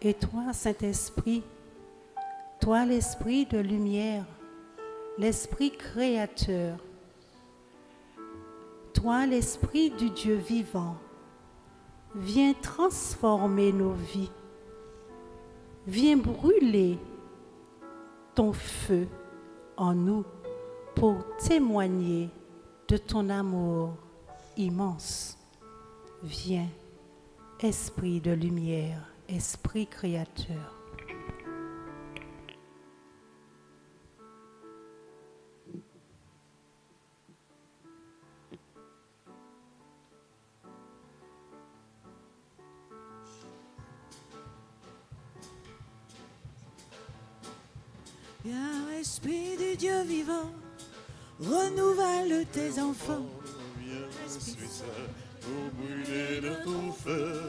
Et toi, Saint-Esprit, toi l'Esprit de lumière, l'Esprit créateur, toi l'Esprit du Dieu vivant, viens transformer nos vies, viens brûler ton feu en nous pour témoigner de ton amour immense. Viens, Esprit de lumière, Esprit créateur. Viens, Esprit du Dieu vivant, renouvelle tes enfants. Viens, Esprit Saint, pour brûler de ton feu.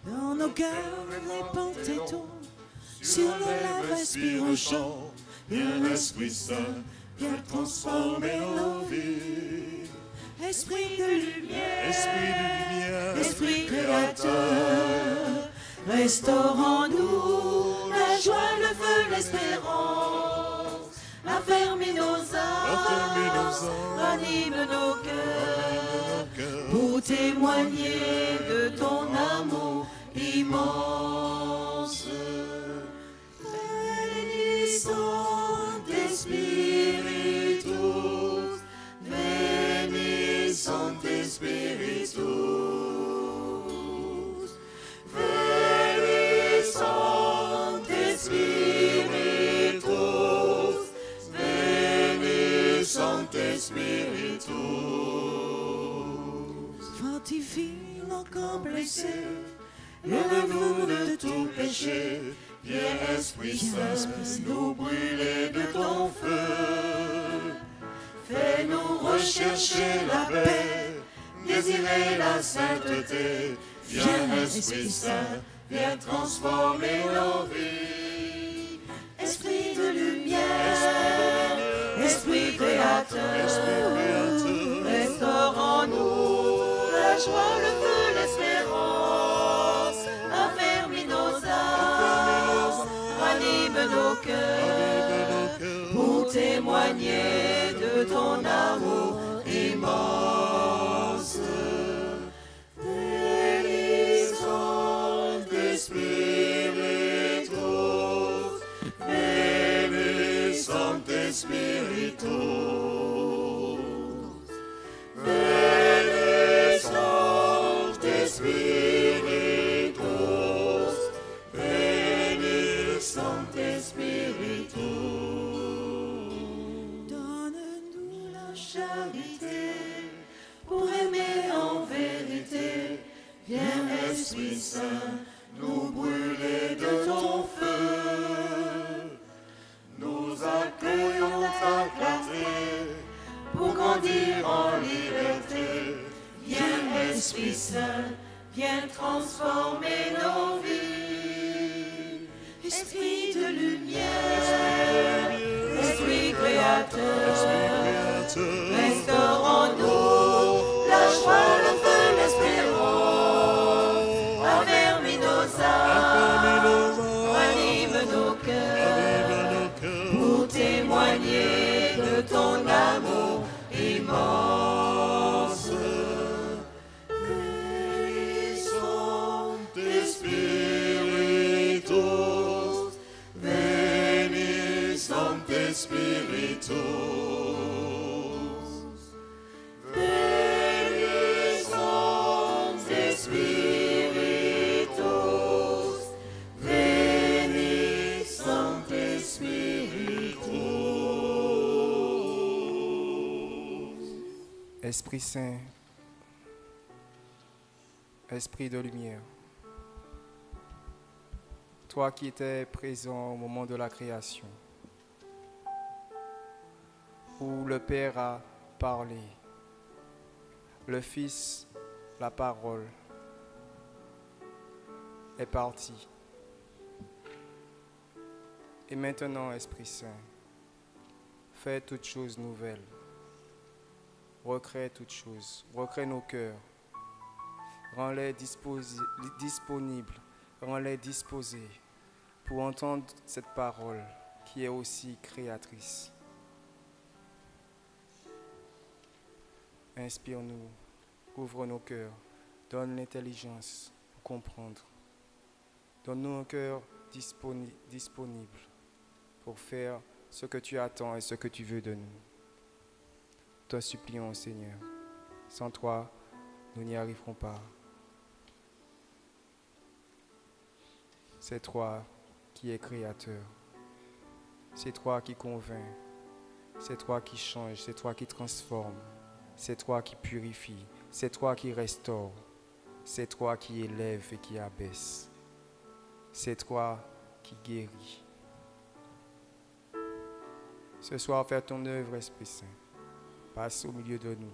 Dans nos cœurs, répands tes tons, sur nos lèvres inspire un chant. Viens, Esprit Saint, viens transformer nos vies. Esprit de lumière, Esprit créateur, restaure en nous la joie, le feu, l'espérance. Affermis nos âmes, ranime nos cœurs, pour témoigner de ton amour immense. Veni Sancte Spiritus, Veni Sancte Spiritus, Veni Sancte Spiritus, Veni Sancte Spiritus. Fortifie nos corps blessés, lève-nous de tout péché. Viens, Esprit Saint, nous brûler de ton feu. Fais-nous rechercher la paix, désirer la sainteté. Viens, Esprit Saint, viens transformer nos vies. Esprit de lumière, Esprit créateur, restaure en nous la joie, le feu, l'espérance. Affermis nos âmes, ranime nos cœurs, pour témoigner de ton amour immense. Veni Sancte Spiritus, Veni Sancte Spiritus, Veni Sancte Spiritus, Veni Sancte Spiritus. Donne-nous la charité pour aimer en vérité. Viens, Esprit Saint, nous brûler de ton feu. Nous accueillons ta clarté pour grandir en liberté. Viens, Esprit Saint, viens transformer nos vies. Esprit de lumière, Esprit créateur, restaure en nous la joie, le feu, l'espérance. Affermis nos âmes, ranime nos cœurs, pour témoigner de ton amour immense. Veni Sancte Spiritus, Veni Sancte Spiritus, Veni Sancte Spiritus, Veni Sancte Spiritus. Esprit Saint, Esprit de lumière, toi qui étais présent au moment de la création, où le Père a parlé, le Fils, la parole, est parti. Et maintenant, Esprit Saint, fais toutes choses nouvelles. Recrée toutes choses, recrée nos cœurs, rends-les disponibles rends-les disposés pour entendre cette parole qui est aussi créatrice. Inspire-nous, ouvre nos cœurs, donne l'intelligence pour comprendre. Donne-nous un cœur disponible pour faire ce que tu attends et ce que tu veux de nous. Te supplions, Seigneur. Sans toi, nous n'y arriverons pas. C'est toi qui es créateur. C'est toi qui convainc. C'est toi qui change. C'est toi qui transforme. C'est toi qui purifie. C'est toi qui restaure. C'est toi qui élève et qui abaisse. C'est toi qui guérit. Ce soir, fais ton œuvre, Esprit Saint. Passe au milieu de nous.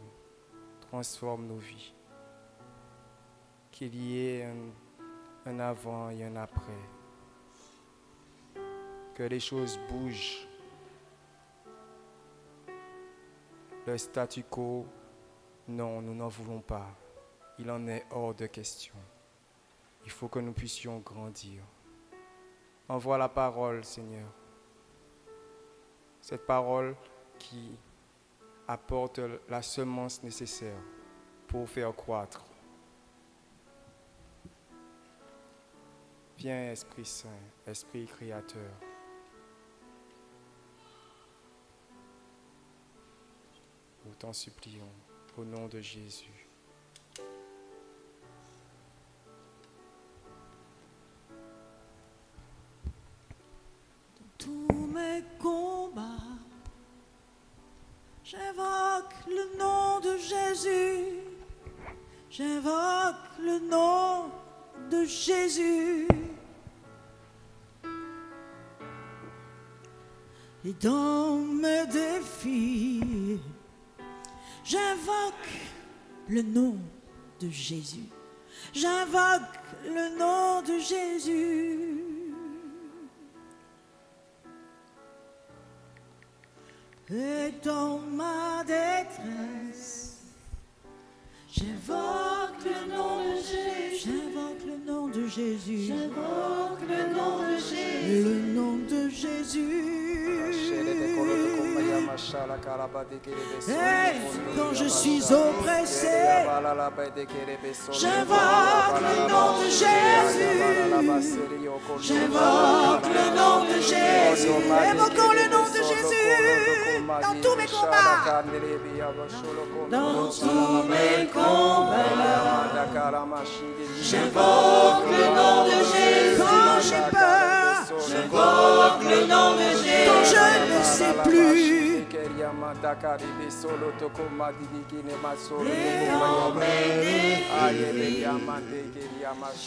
Transforme nos vies. Qu'il y ait un avant et un après. Que les choses bougent. Le statu quo, non, nous n'en voulons pas. Il en est hors de question. Il faut que nous puissions grandir. Envoie la parole, Seigneur. Cette parole qui apporte la semence nécessaire pour faire croître. Viens, Esprit Saint, Esprit Créateur. Nous t'en supplions, au nom de Jésus. Tous mes combats, j'invoque le nom de Jésus. J'invoque le nom de Jésus. Et dans mes défis, j'invoque le nom de Jésus. J'invoque le nom de Jésus. Et dans ma détresse, j'invoque le nom de Jésus. J'invoque le nom de Jésus. J'invoque le nom de Jésus. Le nom de Jésus. Et quand je suis oppressé, j'invoque le nom de Jésus. J'invoque le nom de Jésus. Évoquons le nom de Jésus dans tous mes combats. Dans tous mes combats, j'invoque le nom de Jésus. Quand j'ai peur, j'invoque le nom de Jésus. Quand je ne sais plus, et en mes défis,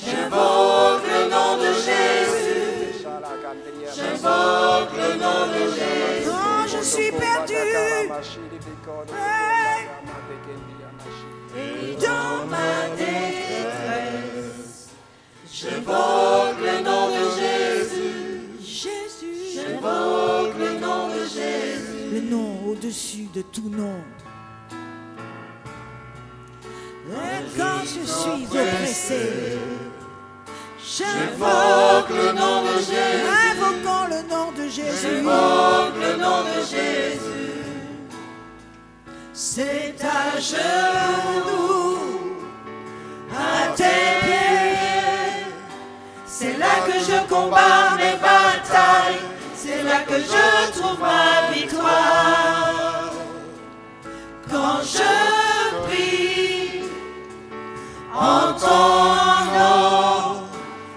j'invoque le nom de Jésus. J'invoque le nom de Jésus. Quand je suis perdu, et dans ma détresse, j'invoque le nom de Jésus. Jésus, j'invoque le nom de Jésus. Le nom au-dessus de tout nom. Et quand je suis oppressé, j'invoque le nom de Jésus. Invoquons le nom de Jésus. J'invoque le nom de Jésus. C'est à genoux, à tes pieds. C'est là que je combats mes batailles. C'est là que je trouve ma victoire. Quand je prie en ton nom,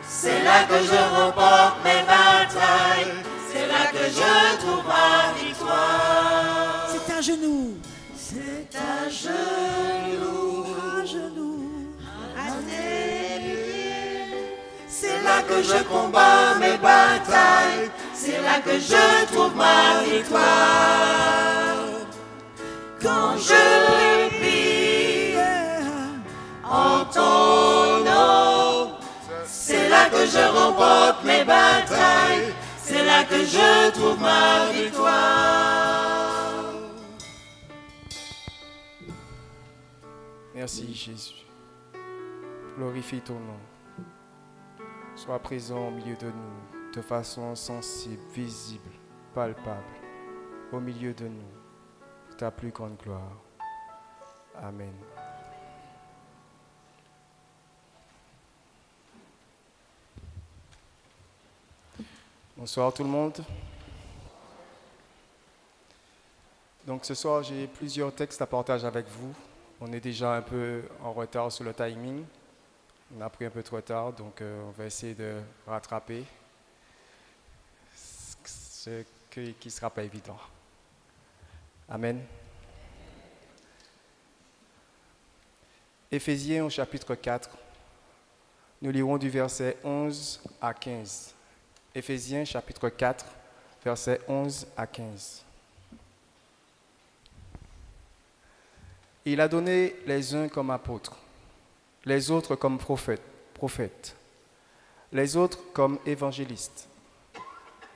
c'est là que je remporte mes batailles. C'est là que je trouve ma victoire. C'est à genoux. C'est à genoux, à tes pieds. C'est là que je combats mes batailles. C'est là que je trouve ma victoire. Quand je prie en ton nom, c'est là que je remporte mes batailles. C'est là que je trouve ma victoire. Merci Jésus. Glorifie ton nom. Sois présent au milieu de nous, de façon sensible, visible, palpable, au milieu de nous, pour ta plus grande gloire. Amen. Bonsoir tout le monde. Donc ce soir, j'ai plusieurs textes à partager avec vous. On est déjà un peu en retard sur le timing. On a pris un peu de retard, donc on va essayer de rattraper ce qui ne sera pas évident. Amen. Éphésiens au chapitre 4, nous lirons du verset 11 à 15. Éphésiens chapitre 4, versets 11 à 15. Il a donné les uns comme apôtres, les autres comme prophètes, les autres comme évangélistes,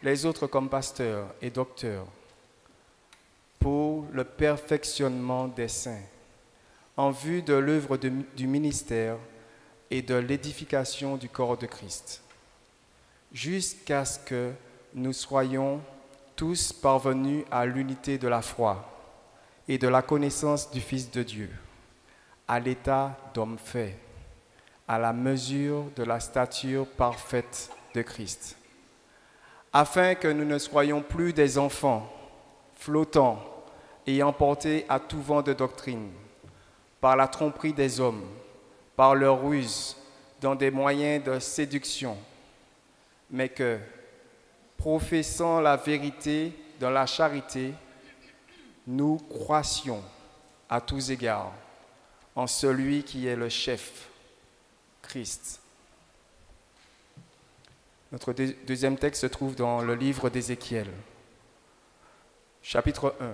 les autres comme pasteurs et docteurs, pour le perfectionnement des saints, en vue de l'œuvre du ministère et de l'édification du corps de Christ, jusqu'à ce que nous soyons tous parvenus à l'unité de la foi et de la connaissance du Fils de Dieu, à l'état d'homme fait, à la mesure de la stature parfaite de Christ, afin que nous ne soyons plus des enfants flottants et emportés à tout vent de doctrine, par la tromperie des hommes, par leur ruse, dans des moyens de séduction, mais que, professant la vérité dans la charité, nous croissions à tous égards en celui qui est le chef, Christ. Notre deuxième texte se trouve dans le livre d'Ézéchiel, chapitre 1.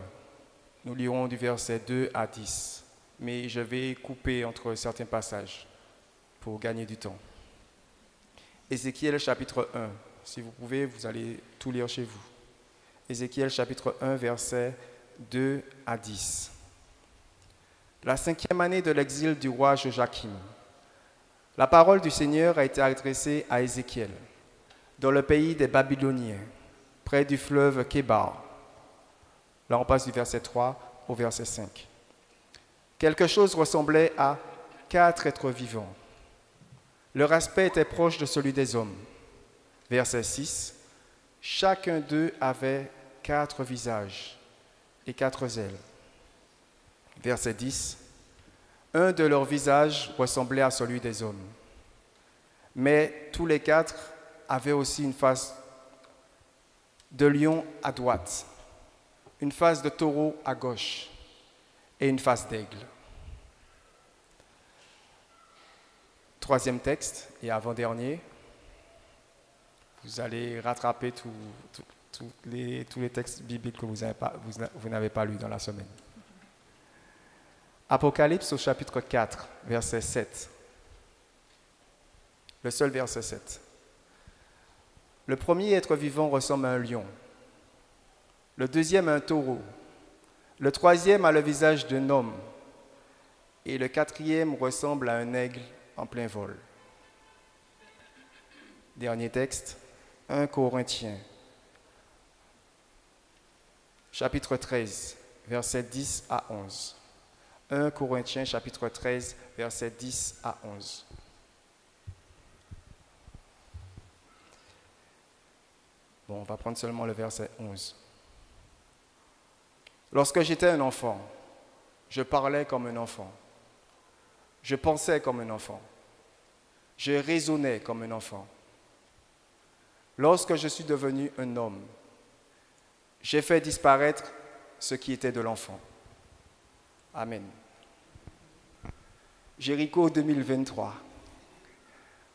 Nous lirons du verset 2 à 10, mais je vais couper entre certains passages pour gagner du temps. Ézéchiel chapitre 1, si vous pouvez, vous allez tout lire chez vous. Ézéchiel chapitre 1, verset 2 à 10. La 5e année de l'exil du roi Joachim, la parole du Seigneur a été adressée à Ézéchiel, dans le pays des Babyloniens, près du fleuve Kébar. Là, on passe du verset 3 au verset 5. Quelque chose ressemblait à 4 êtres vivants. Leur aspect était proche de celui des hommes. Verset 6. Chacun d'eux avait 4 visages et 4 ailes. Verset 10. Un de leurs visages ressemblait à celui des hommes. Mais tous les 4 avaient aussi une face de lion à droite, une face de taureau à gauche et une face d'aigle. Troisième texte et avant-dernier. Vous allez rattraper tous les textes bibliques que vous n'avez pas lus dans la semaine. Apocalypse au chapitre 4, verset 7. Le seul verset 7. Le premier être vivant ressemble à un lion. Le deuxième à un taureau. Le troisième a le visage d'un homme. Et le quatrième ressemble à un aigle en plein vol. Dernier texte, 1 Corinthiens, chapitre 13, versets 10 à 11. 1 Corinthiens, chapitre 13, versets 10 à 11. Bon, on va prendre seulement le verset 11. Lorsque j'étais un enfant, je parlais comme un enfant. Je pensais comme un enfant. Je raisonnais comme un enfant. Lorsque je suis devenu un homme, j'ai fait disparaître ce qui était de l'enfant. Amen. Jéricho 2023,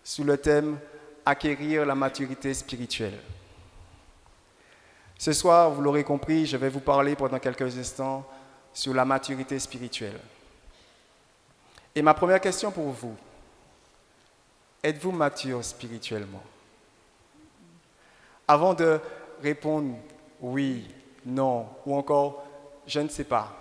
sous le thème « Acquérir la maturité spirituelle ». Ce soir, vous l'aurez compris, je vais vous parler pendant quelques instants sur la maturité spirituelle. Et ma première question pour vous, êtes-vous mature spirituellement? Avant de répondre oui, non, ou encore je ne sais pas,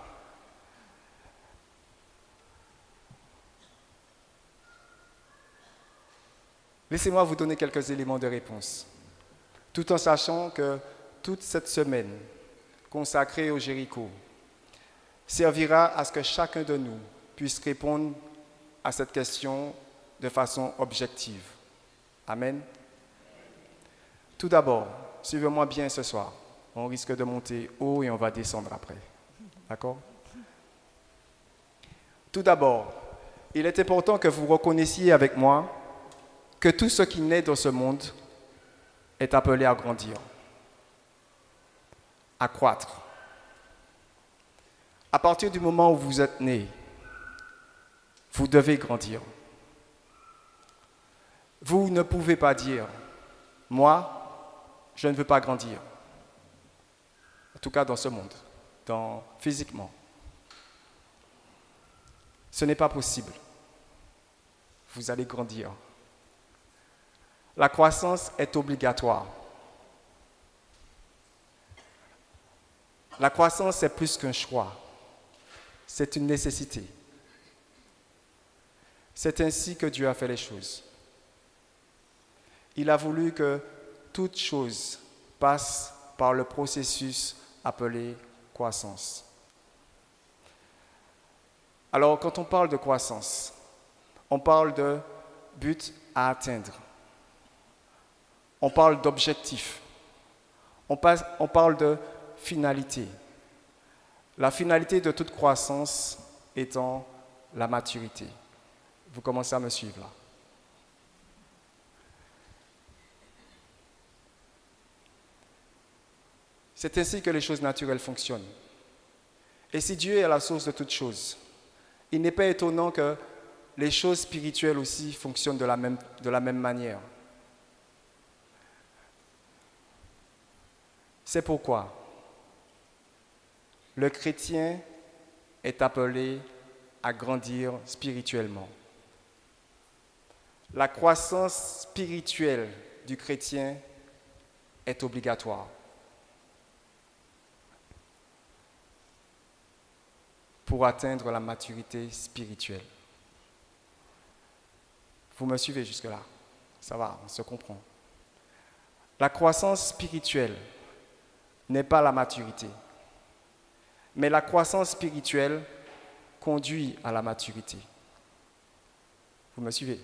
Laissez-moi vous donner quelques éléments de réponse, tout en sachant que toute cette semaine consacrée au Jéricho servira à ce que chacun de nous puisse répondre à cette question de façon objective. Amen. Tout d'abord, suivez-moi bien ce soir. On risque de monter haut et on va descendre après. D'accord? Tout d'abord, il est important que vous reconnaissiez avec moi que tout ce qui naît dans ce monde est appelé à grandir, à croître. À partir du moment où vous êtes né, vous devez grandir. Vous ne pouvez pas dire, moi, je ne veux pas grandir. En tout cas dans ce monde, physiquement. Ce n'est pas possible. Vous allez grandir. La croissance est obligatoire. La croissance est plus qu'un choix. C'est une nécessité. C'est ainsi que Dieu a fait les choses. Il a voulu que toute chose passe par le processus appelé croissance. Alors, quand on parle de croissance, on parle de but à atteindre. On parle d'objectif. On parle de finalité. La finalité de toute croissance étant la maturité. Vous commencez à me suivre là. C'est ainsi que les choses naturelles fonctionnent. Et si Dieu est la source de toutes choses, il n'est pas étonnant que les choses spirituelles aussi fonctionnent de la même manière. C'est pourquoi le chrétien est appelé à grandir spirituellement. La croissance spirituelle du chrétien est obligatoire. Pour atteindre la maturité spirituelle. Vous me suivez jusque-là? Ça va, on se comprend. La croissance spirituelle n'est pas la maturité, mais la croissance spirituelle conduit à la maturité. Vous me suivez?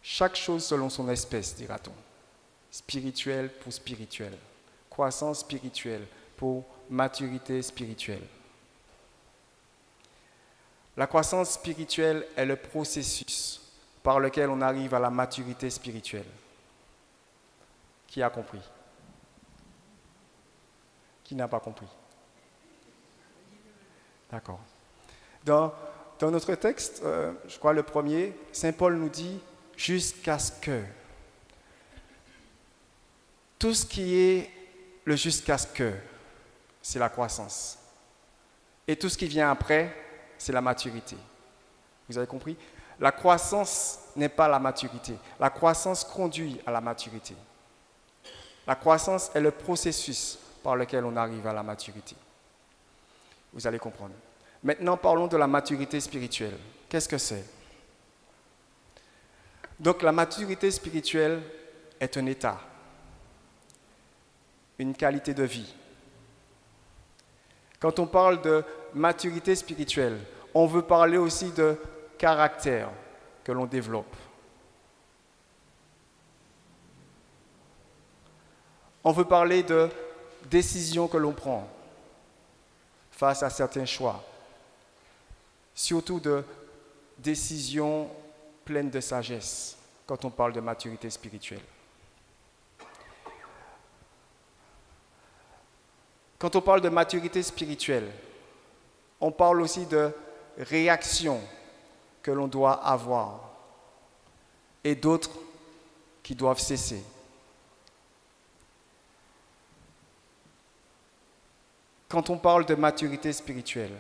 Chaque chose selon son espèce, dira-t-on. Spirituel pour spirituel. Croissance spirituelle pour maturité spirituelle. La croissance spirituelle est le processus par lequel on arrive à la maturité spirituelle. Qui a compris? Qui n'a pas compris? D'accord. Dans notre texte, je crois le premier, Saint Paul nous dit « jusqu'à ce que ». Tout ce qui est le « jusqu'à ce que », c'est la croissance. Et tout ce qui vient après, c'est la maturité. Vous avez compris? La croissance n'est pas la maturité. La croissance conduit à la maturité. La croissance est le processus par lequel on arrive à la maturité. Vous allez comprendre. Maintenant, parlons de la maturité spirituelle. Qu'est-ce que c'est? Donc, la maturité spirituelle est un état, une qualité de vie. Quand on parle de maturité spirituelle, on veut parler aussi de caractère que l'on développe. On veut parler de décisions que l'on prend face à certains choix. Surtout de décisions pleines de sagesse quand on parle de maturité spirituelle. Quand on parle de maturité spirituelle, on parle aussi de réactions que l'on doit avoir et d'autres qui doivent cesser. Quand on parle de maturité spirituelle,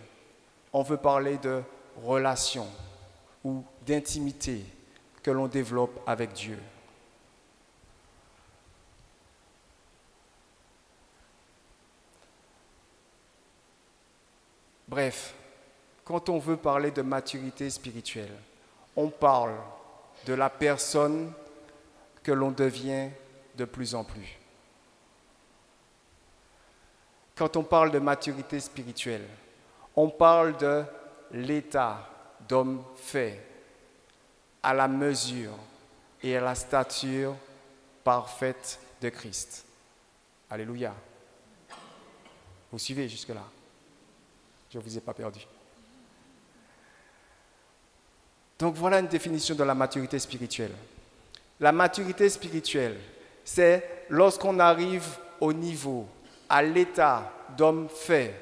on veut parler de relations ou d'intimité que l'on développe avec Dieu. Bref, quand on veut parler de maturité spirituelle, on parle de la personne que l'on devient de plus en plus. Quand on parle de maturité spirituelle, on parle de l'état d'homme fait à la mesure et à la stature parfaite de Christ. Alléluia. Vous suivez jusque-là? Je ne vous ai pas perdu. Donc voilà une définition de la maturité spirituelle. La maturité spirituelle, c'est lorsqu'on arrive au niveau, à l'état d'homme fait,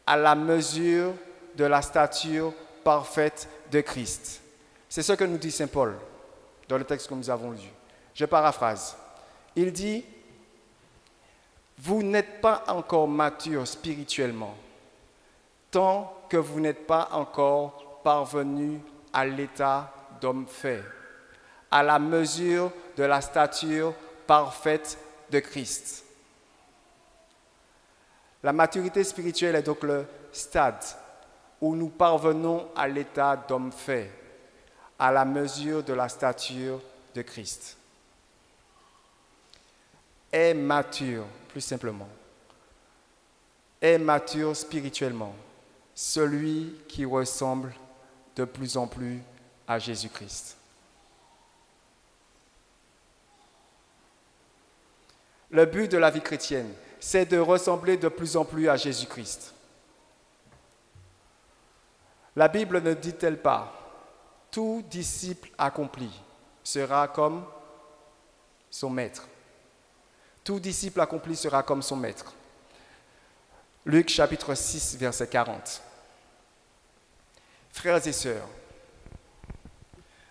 à la mesure de la stature parfaite de Christ. C'est ce que nous dit Saint Paul dans le texte que nous avons lu. Je paraphrase. Il dit, vous n'êtes pas encore mature spirituellement tant que vous n'êtes pas encore parvenu à l'état d'homme fait, à la mesure de la stature parfaite de Christ. La maturité spirituelle est donc le stade où nous parvenons à l'état d'homme fait, à la mesure de la stature de Christ. Est mature, plus simplement, est mature spirituellement, celui qui ressemble de plus en plus à Jésus-Christ. Le but de la vie chrétienne, c'est de ressembler de plus en plus à Jésus-Christ. La Bible ne dit-elle pas, tout disciple accompli sera comme son maître. Tout disciple accompli sera comme son maître. Luc chapitre 6, verset 40. Frères et sœurs,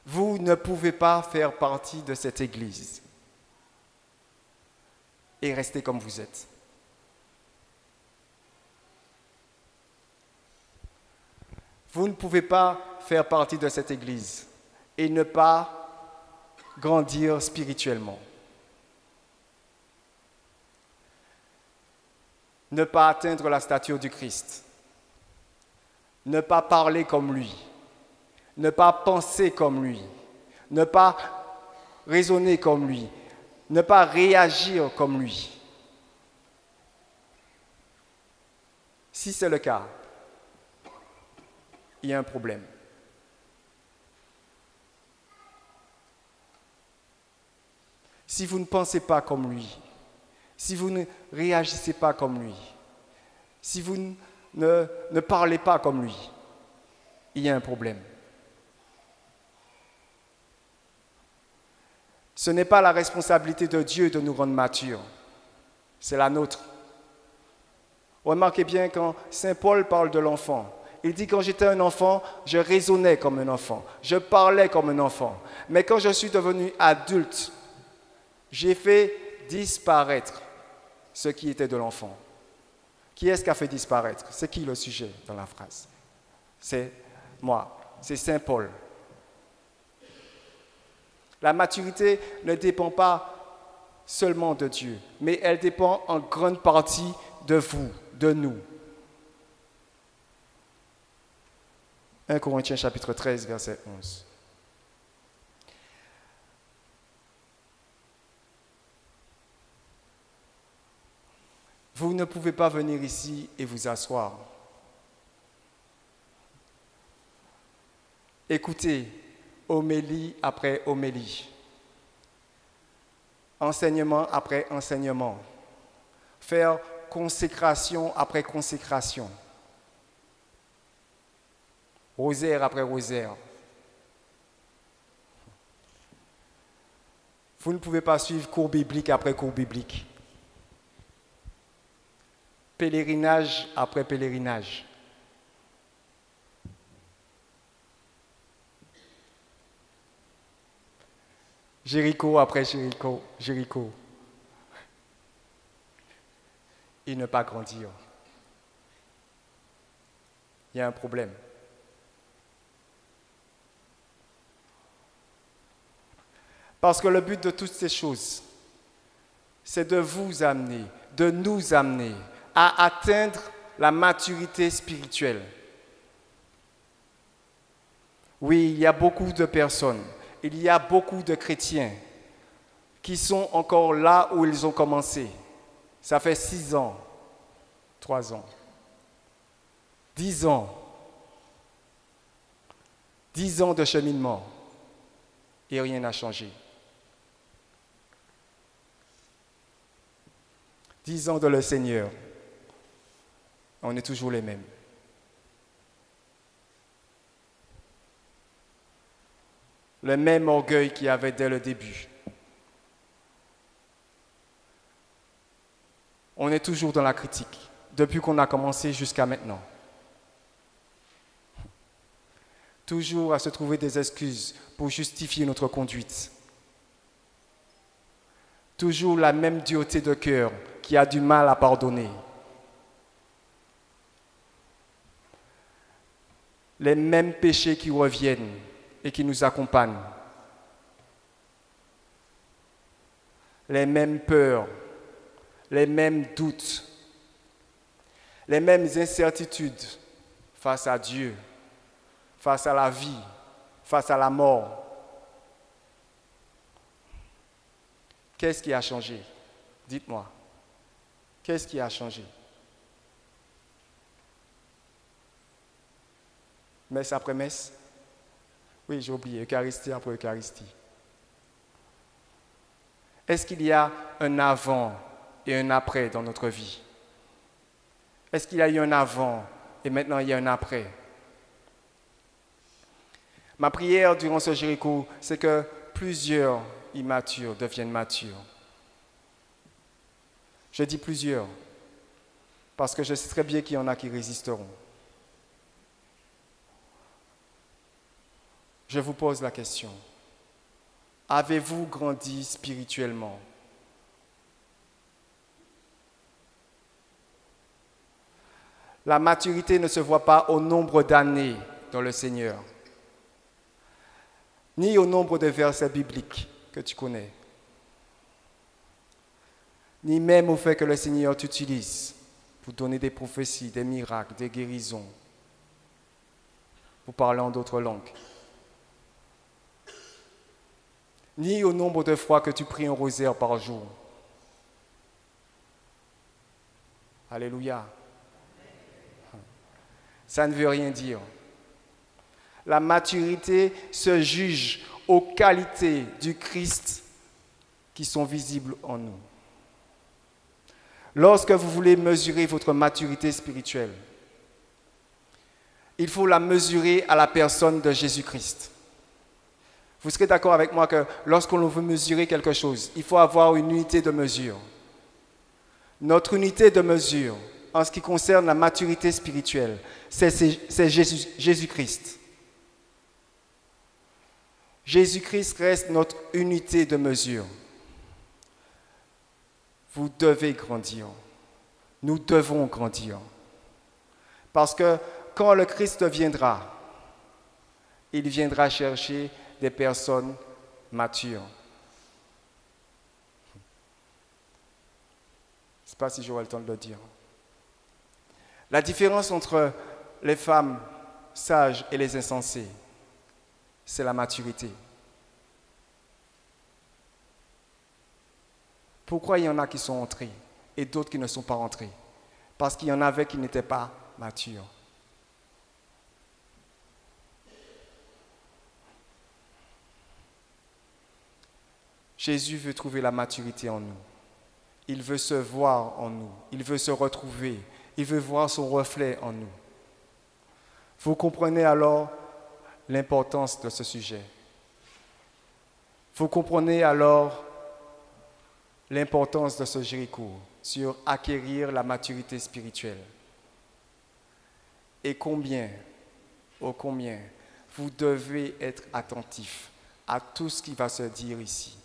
vous ne pouvez pas faire partie de cette Église et rester comme vous êtes. Vous ne pouvez pas faire partie de cette Église et ne pas grandir spirituellement. Ne pas atteindre la stature du Christ. Ne pas parler comme lui. Ne pas penser comme lui. Ne pas raisonner comme lui. Ne pas réagir comme lui. Si c'est le cas, il y a un problème. Si vous ne pensez pas comme lui, si vous ne réagissez pas comme lui, si vous ne parlez pas comme lui, il y a un problème. Ce n'est pas la responsabilité de Dieu de nous rendre matures, c'est la nôtre. Remarquez bien quand Saint Paul parle de l'enfant, il dit quand j'étais un enfant, je raisonnais comme un enfant, je parlais comme un enfant. Mais quand je suis devenu adulte, j'ai fait disparaître ce qui était de l'enfant. Qui est-ce qui a fait disparaître? C'est qui le sujet dans la phrase? C'est moi, c'est Saint Paul. La maturité ne dépend pas seulement de Dieu, mais elle dépend en grande partie de vous, de nous. 1 Corinthiens chapitre 13, verset 11. Vous ne pouvez pas venir ici et vous asseoir. Écoutez homélie après homélie, enseignement après enseignement, faire consécration après consécration, rosaire après rosaire. Vous ne pouvez pas suivre cours biblique après cours biblique. Pèlerinage après pèlerinage. Jéricho après Jéricho. Et ne pas grandir. Il y a un problème. Parce que le but de toutes ces choses, c'est de vous amener, de nous amener à atteindre la maturité spirituelle. Oui, il y a beaucoup de personnes, il y a beaucoup de chrétiens qui sont encore là où ils ont commencé. Ça fait 6 ans, 3 ans, 10 ans. 10 ans de cheminement et rien n'a changé. 10 ans de le Seigneur, on est toujours les mêmes. Le même orgueil qu'il y avait dès le début. On est toujours dans la critique, depuis qu'on a commencé jusqu'à maintenant. Toujours à se trouver des excuses pour justifier notre conduite. Toujours la même dureté de cœur qui a du mal à pardonner. Les mêmes péchés qui reviennent et qui nous accompagnent. Les mêmes peurs, les mêmes doutes, les mêmes incertitudes face à Dieu, face à la vie, face à la mort. Qu'est-ce qui a changé? Dites-moi. Qu'est-ce qui a changé? Messe après messe? Oui, j'ai oublié. Eucharistie après Eucharistie. Est-ce qu'il y a un avant et un après dans notre vie? Est-ce qu'il y a eu un avant et maintenant il y a un après? Ma prière durant ce Jéricho, c'est que plusieurs immatures deviennent matures. Je dis plusieurs, parce que je sais très bien qu'il y en a qui résisteront. Je vous pose la question. Avez-vous grandi spirituellement? La maturité ne se voit pas au nombre d'années dans le Seigneur, ni au nombre de versets bibliques que tu connais, ni même au fait que le Seigneur t'utilise pour donner des prophéties, des miracles, des guérisons, pour parler en d'autres langues, ni au nombre de fois que tu pries un rosaire par jour. Alléluia. Ça ne veut rien dire. La maturité se juge aux qualités du Christ qui sont visibles en nous. Lorsque vous voulez mesurer votre maturité spirituelle, il faut la mesurer à la personne de Jésus-Christ. Vous serez d'accord avec moi que lorsqu'on veut mesurer quelque chose, il faut avoir une unité de mesure. Notre unité de mesure, en ce qui concerne la maturité spirituelle, c'est Jésus-Christ. Jésus-Christ reste notre unité de mesure. Vous devez grandir. Nous devons grandir. Parce que quand le Christ viendra, il viendra chercher des personnes matures. Je ne sais pas si j'aurai le temps de le dire. La différence entre les femmes sages et les insensées, c'est la maturité. Pourquoi il y en a qui sont entrés et d'autres qui ne sont pas entrés? Parce qu'il y en avait qui n'étaient pas matures. Jésus veut trouver la maturité en nous. Il veut se voir en nous. Il veut se retrouver. Il veut voir son reflet en nous. Vous comprenez alors l'importance de ce sujet. Vous comprenez alors l'importance de ce Jéricho sur acquérir la maturité spirituelle. Et combien vous devez être attentif à tout ce qui va se dire ici.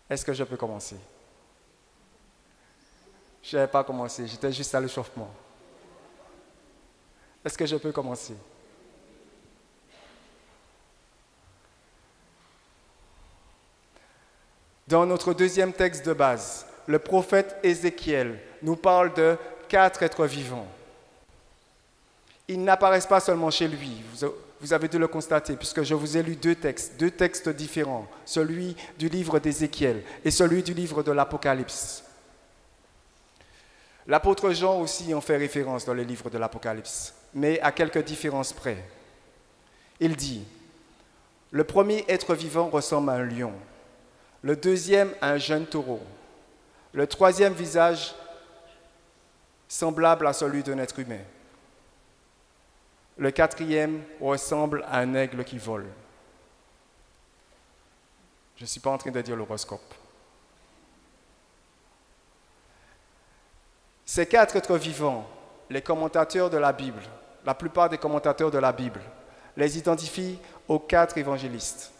Est-ce que je peux commencer? Je n'avais pas commencé, j'étais juste à l'échauffement. Est-ce que je peux commencer? Dans notre deuxième texte de base, le prophète Ézéchiel nous parle de 4 êtres vivants. Ils n'apparaissent pas seulement chez lui. vous avez dû le constater, puisque je vous ai lu deux textes différents, celui du livre d'Ézéchiel et celui du livre de l'Apocalypse. L'apôtre Jean aussi en fait référence dans le livre de l'Apocalypse, mais à quelques différences près. Il dit, le premier être vivant ressemble à un lion, le deuxième à un jeune taureau, le troisième visage semblable à celui d'un être humain. Le quatrième ressemble à un aigle qui vole. Je ne suis pas en train de dire l'horoscope. Ces quatre êtres vivants, les commentateurs de la Bible, la plupart des commentateurs de la Bible, les identifient aux quatre évangélistes,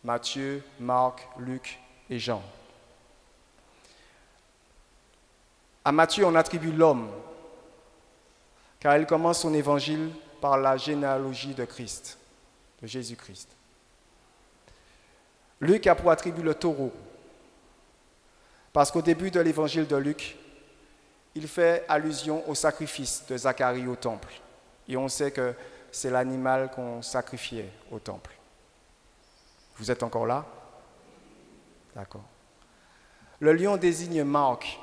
Matthieu, Marc, Luc et Jean. À Matthieu, on attribue l'homme, car il commence son évangile par la généalogie de Christ, de Jésus-Christ. Luc a pour attribut le taureau, parce qu'au début de l'évangile de Luc, il fait allusion au sacrifice de Zacharie au temple. Et on sait que c'est l'animal qu'on sacrifiait au temple. Vous êtes encore là? D'accord. Le lion désigne Marc,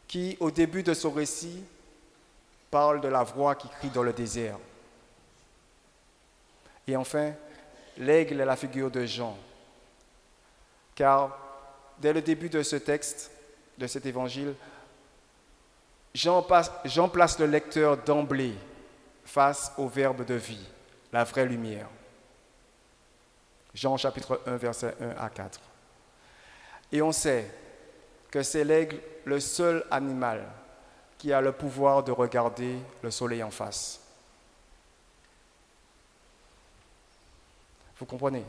qui, au début de son récit, parle de la voix qui crie dans le désert. Et enfin, l'aigle est la figure de Jean. Car dès le début de ce texte, de cet évangile, Jean place le lecteur d'emblée face au verbe de vie, la vraie lumière. Jean chapitre 1, versets 1 à 4. Et on sait que c'est l'aigle le seul animal qui a le pouvoir de regarder le soleil en face. Vous comprenez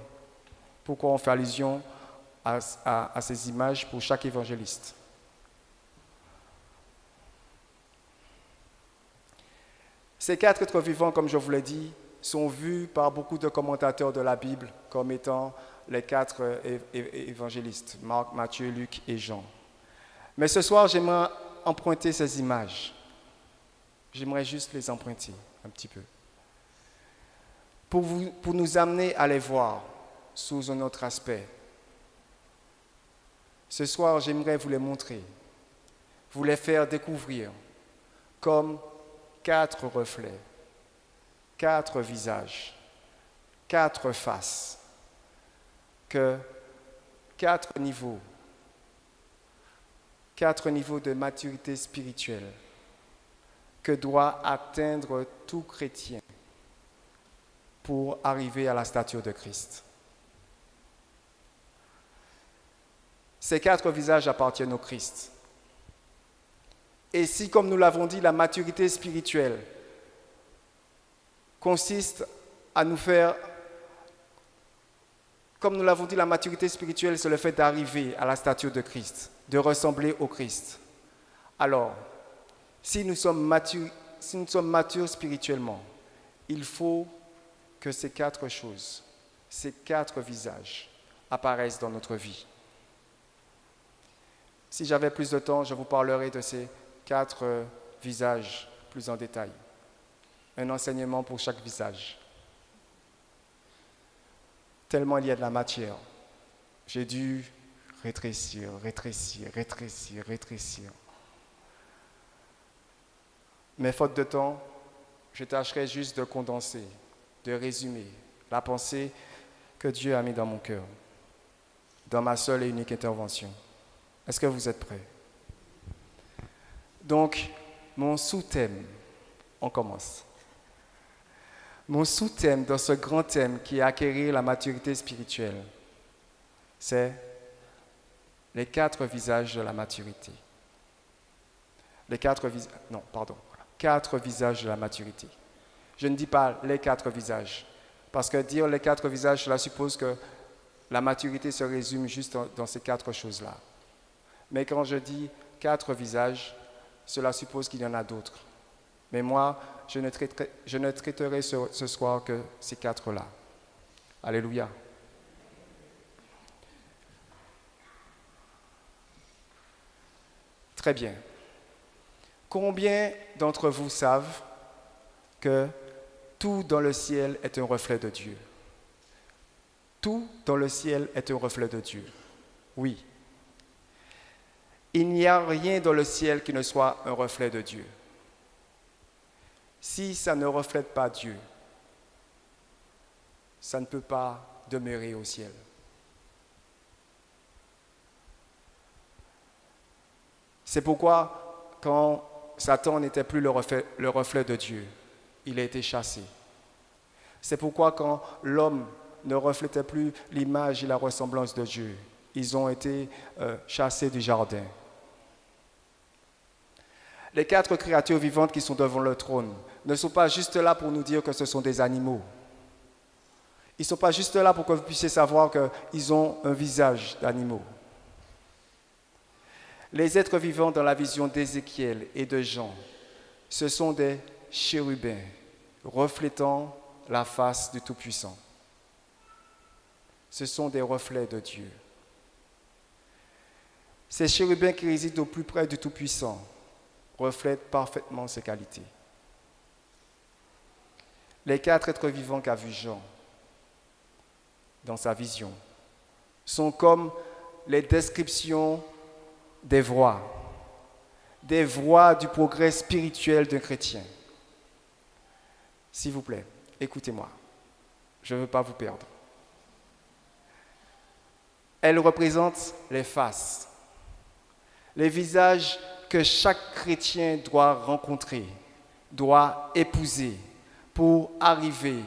pourquoi on fait allusion à ces images pour chaque évangéliste? Ces quatre êtres vivants, comme je vous l'ai dit, sont vus par beaucoup de commentateurs de la Bible comme étant les quatre évangélistes, Marc, Matthieu, Luc et Jean. Mais ce soir, j'aimerais emprunter ces images. J'aimerais juste les emprunter un petit peu. Pour nous amener à les voir sous un autre aspect. Ce soir, j'aimerais vous les montrer, vous les faire découvrir comme quatre reflets, quatre visages, quatre faces, que quatre niveaux de maturité spirituelle que doit atteindre tout chrétien pour arriver à la stature de Christ. Ces quatre visages appartiennent au Christ. Et si, comme nous l'avons dit, la maturité spirituelle consiste à nous faire, comme nous l'avons dit, la maturité spirituelle, c'est le fait d'arriver à la stature de Christ, de ressembler au Christ. Alors, si nous sommes matures spirituellement, il faut que ces quatre choses, ces quatre visages apparaissent dans notre vie. Si j'avais plus de temps, je vous parlerai de ces quatre visages plus en détail. Un enseignement pour chaque visage. Tellement il y a de la matière, j'ai dû rétrécir. Mais faute de temps, je tâcherai juste de condenser, de résumer la pensée que Dieu a mise dans mon cœur, dans ma seule et unique intervention. Est-ce que vous êtes prêts? Donc, mon sous-thème, on commence. Mon sous-thème dans ce grand thème qui est acquérir la maturité spirituelle, c'est les quatre visages de la maturité. Quatre visages de la maturité. Je ne dis pas les quatre visages, parce que dire les quatre visages, cela suppose que la maturité se résume juste dans ces quatre choses-là. Mais quand je dis quatre visages, cela suppose qu'il y en a d'autres. Mais moi, je ne traiterai ce soir que ces quatre-là. Alléluia. Très bien. Combien d'entre vous savent que Tout dans le ciel est un reflet de Dieu. Tout dans le ciel est un reflet de Dieu. Oui. Il n'y a rien dans le ciel qui ne soit un reflet de Dieu. Si ça ne reflète pas Dieu, ça ne peut pas demeurer au ciel. C'est pourquoi, quand Satan n'était plus le reflet de Dieu, il a été chassé. C'est pourquoi, quand l'homme ne reflétait plus l'image et la ressemblance de Dieu, ils ont été chassés du jardin. Les 4 créatures vivantes qui sont devant le trône ne sont pas juste là pour nous dire que ce sont des animaux. Ils ne sont pas juste là pour que vous puissiez savoir qu'ils ont un visage d'animaux. Les êtres vivants dans la vision d'Ézéchiel et de Jean, ce sont des chérubins reflétant la face du Tout-Puissant. Ce sont des reflets de Dieu. Ces chérubins qui résident au plus près du Tout-Puissant reflètent parfaitement ses qualités. Les 4 êtres vivants qu'a vu Jean dans sa vision sont comme les descriptions des voies du progrès spirituel d'un chrétien. S'il vous plaît, écoutez-moi, je ne veux pas vous perdre. Elles représentent les faces, les visages que chaque chrétien doit rencontrer, doit épouser pour arriver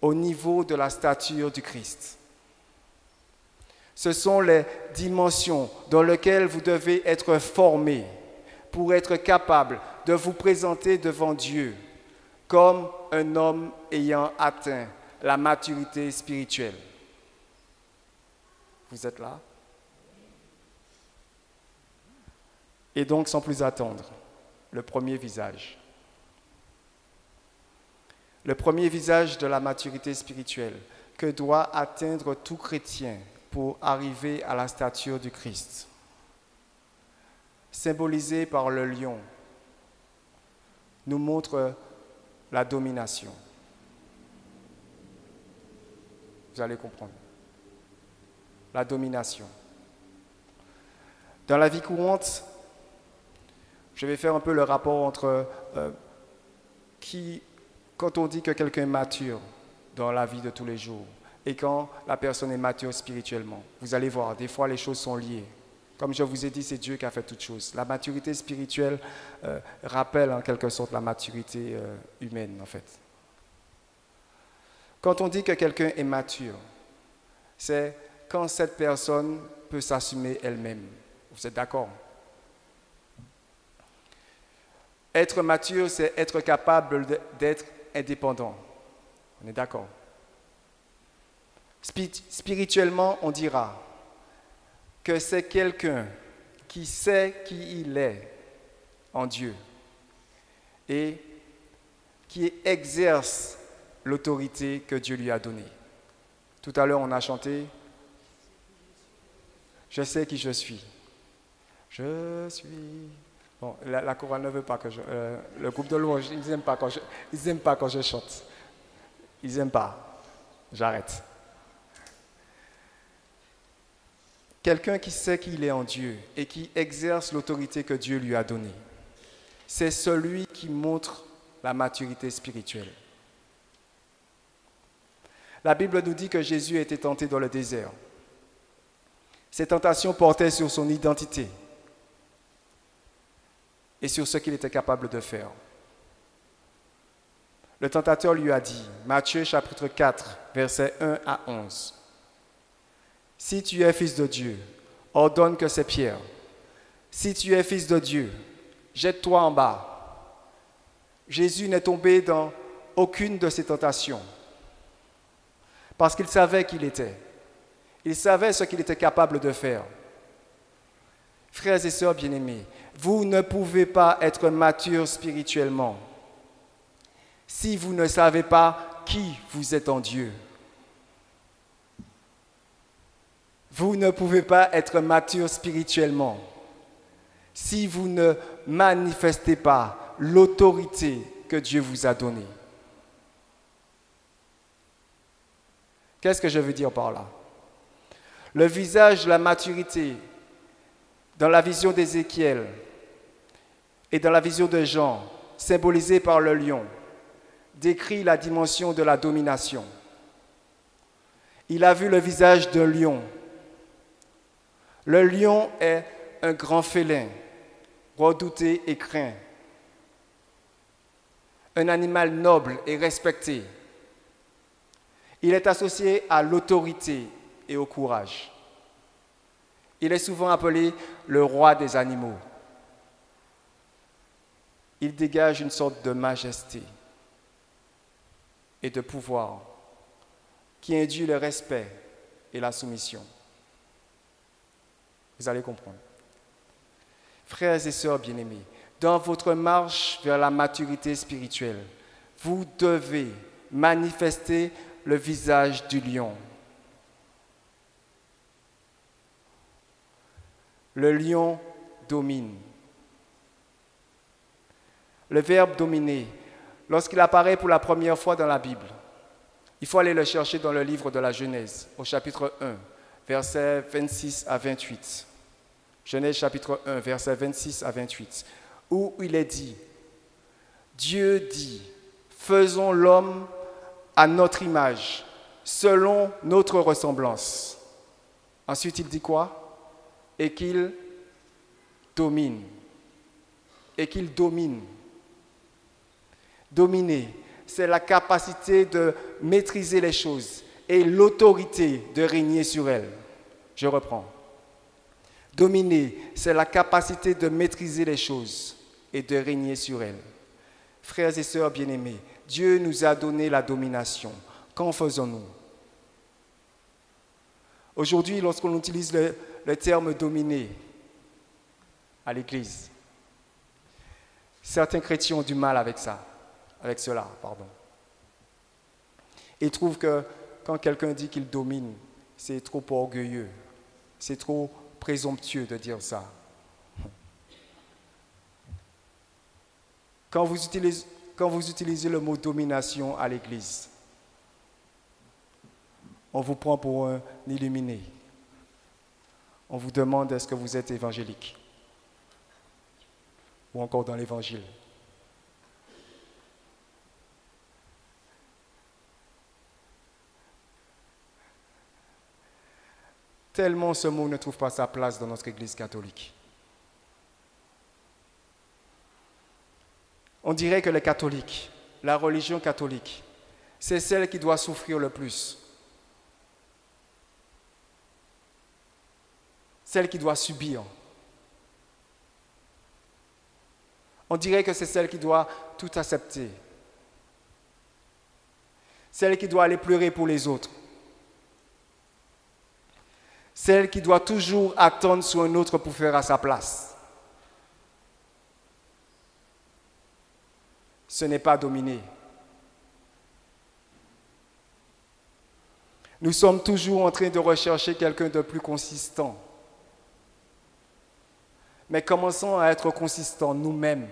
au niveau de la stature du Christ. Ce sont les dimensions dans lesquelles vous devez être formé pour être capable de vous présenter devant Dieu comme un homme ayant atteint la maturité spirituelle. Vous êtes là? Et donc, sans plus attendre, le premier visage. Le premier visage de la maturité spirituelle que doit atteindre tout chrétien pour arriver à la stature du Christ. Symbolisé par le lion, nous montre la domination. Vous allez comprendre. La domination. Dans la vie courante, je vais faire un peu le rapport entre quand on dit que quelqu'un est mature dans la vie de tous les jours et quand la personne est mature spirituellement. Vous allez voir, des fois les choses sont liées. Comme je vous ai dit, c'est Dieu qui a fait toutes choses. La maturité spirituelle rappelle en quelque sorte la maturité humaine, en fait. Quand on dit que quelqu'un est mature, c'est quand cette personne peut s'assumer elle-même. Vous êtes d'accord? Être mature, c'est être capable d'être indépendant. On est d'accord? Spirituellement, on dira que c'est quelqu'un qui sait qui il est en Dieu et qui exerce l'autorité que Dieu lui a donnée. Tout à l'heure, on a chanté « Je sais qui je suis ». Je suis... Bon, la chorale ne veut pas que je... le groupe de louange, ils n'aiment pas quand je chante. Ils n'aiment pas. J'arrête. Quelqu'un qui sait qu'il est en Dieu et qui exerce l'autorité que Dieu lui a donnée, c'est celui qui montre la maturité spirituelle. La Bible nous dit que Jésus a été tenté dans le désert. Ses tentations portaient sur son identité et sur ce qu'il était capable de faire. Le tentateur lui a dit, Matthieu chapitre 4, versets 1 à 11, « Si tu es fils de Dieu, ordonne que ces pierres. Si tu es fils de Dieu, jette-toi en bas. » Jésus n'est tombé dans aucune de ces tentations parce qu'il savait qui il était. Il savait ce qu'il était capable de faire. Frères et sœurs bien-aimés, vous ne pouvez pas être mature spirituellement si vous ne savez pas qui vous êtes en Dieu. Vous ne pouvez pas être mature spirituellement si vous ne manifestez pas l'autorité que Dieu vous a donnée. Qu'est-ce que je veux dire par là? Le visage de la maturité dans la vision d'Ézéchiel et dans la vision de Jean, symbolisé par le lion, décrit la dimension de la domination. Il a vu le visage d'un lion. Le lion est un grand félin, redouté et craint. Un animal noble et respecté. Il est associé à l'autorité et au courage. Il est souvent appelé le roi des animaux. Il dégage une sorte de majesté et de pouvoir qui induit le respect et la soumission. Vous allez comprendre. Frères et sœurs bien-aimés, dans votre marche vers la maturité spirituelle, vous devez manifester le visage du lion. Le lion domine. Le verbe dominer, lorsqu'il apparaît pour la première fois dans la Bible, il faut aller le chercher dans le livre de la Genèse, au chapitre 1, versets 26 à 28. Genèse chapitre 1, versets 26 à 28, où il est dit, Dieu dit, faisons l'homme à notre image, selon notre ressemblance. Ensuite, il dit quoi? Et qu'il domine. Et qu'il domine. Dominer, c'est la capacité de maîtriser les choses et l'autorité de régner sur elles. Je reprends. Dominer, c'est la capacité de maîtriser les choses et de régner sur elles. Frères et sœurs bien-aimés, Dieu nous a donné la domination. Qu'en faisons-nous? Aujourd'hui, lorsqu'on utilise le terme dominer à l'Église, certains chrétiens ont du mal avec cela. Ils trouvent que quand quelqu'un dit qu'il domine, c'est trop orgueilleux, c'est trop présomptueux de dire ça. Quand vous utilisez le mot domination à l'Église, on vous prend pour un illuminé. On vous demande est-ce que vous êtes évangélique ou encore dans l'Évangile. Tellement ce mot ne trouve pas sa place dans notre Église catholique. On dirait que les catholiques, la religion catholique, c'est celle qui doit souffrir le plus. Celle qui doit subir. On dirait que c'est celle qui doit tout accepter. Celle qui doit aller pleurer pour les autres. Celle qui doit toujours attendre sur un autre pour faire à sa place. Ce n'est pas dominer. Nous sommes toujours en train de rechercher quelqu'un de plus consistant. Mais commençons à être consistants nous-mêmes.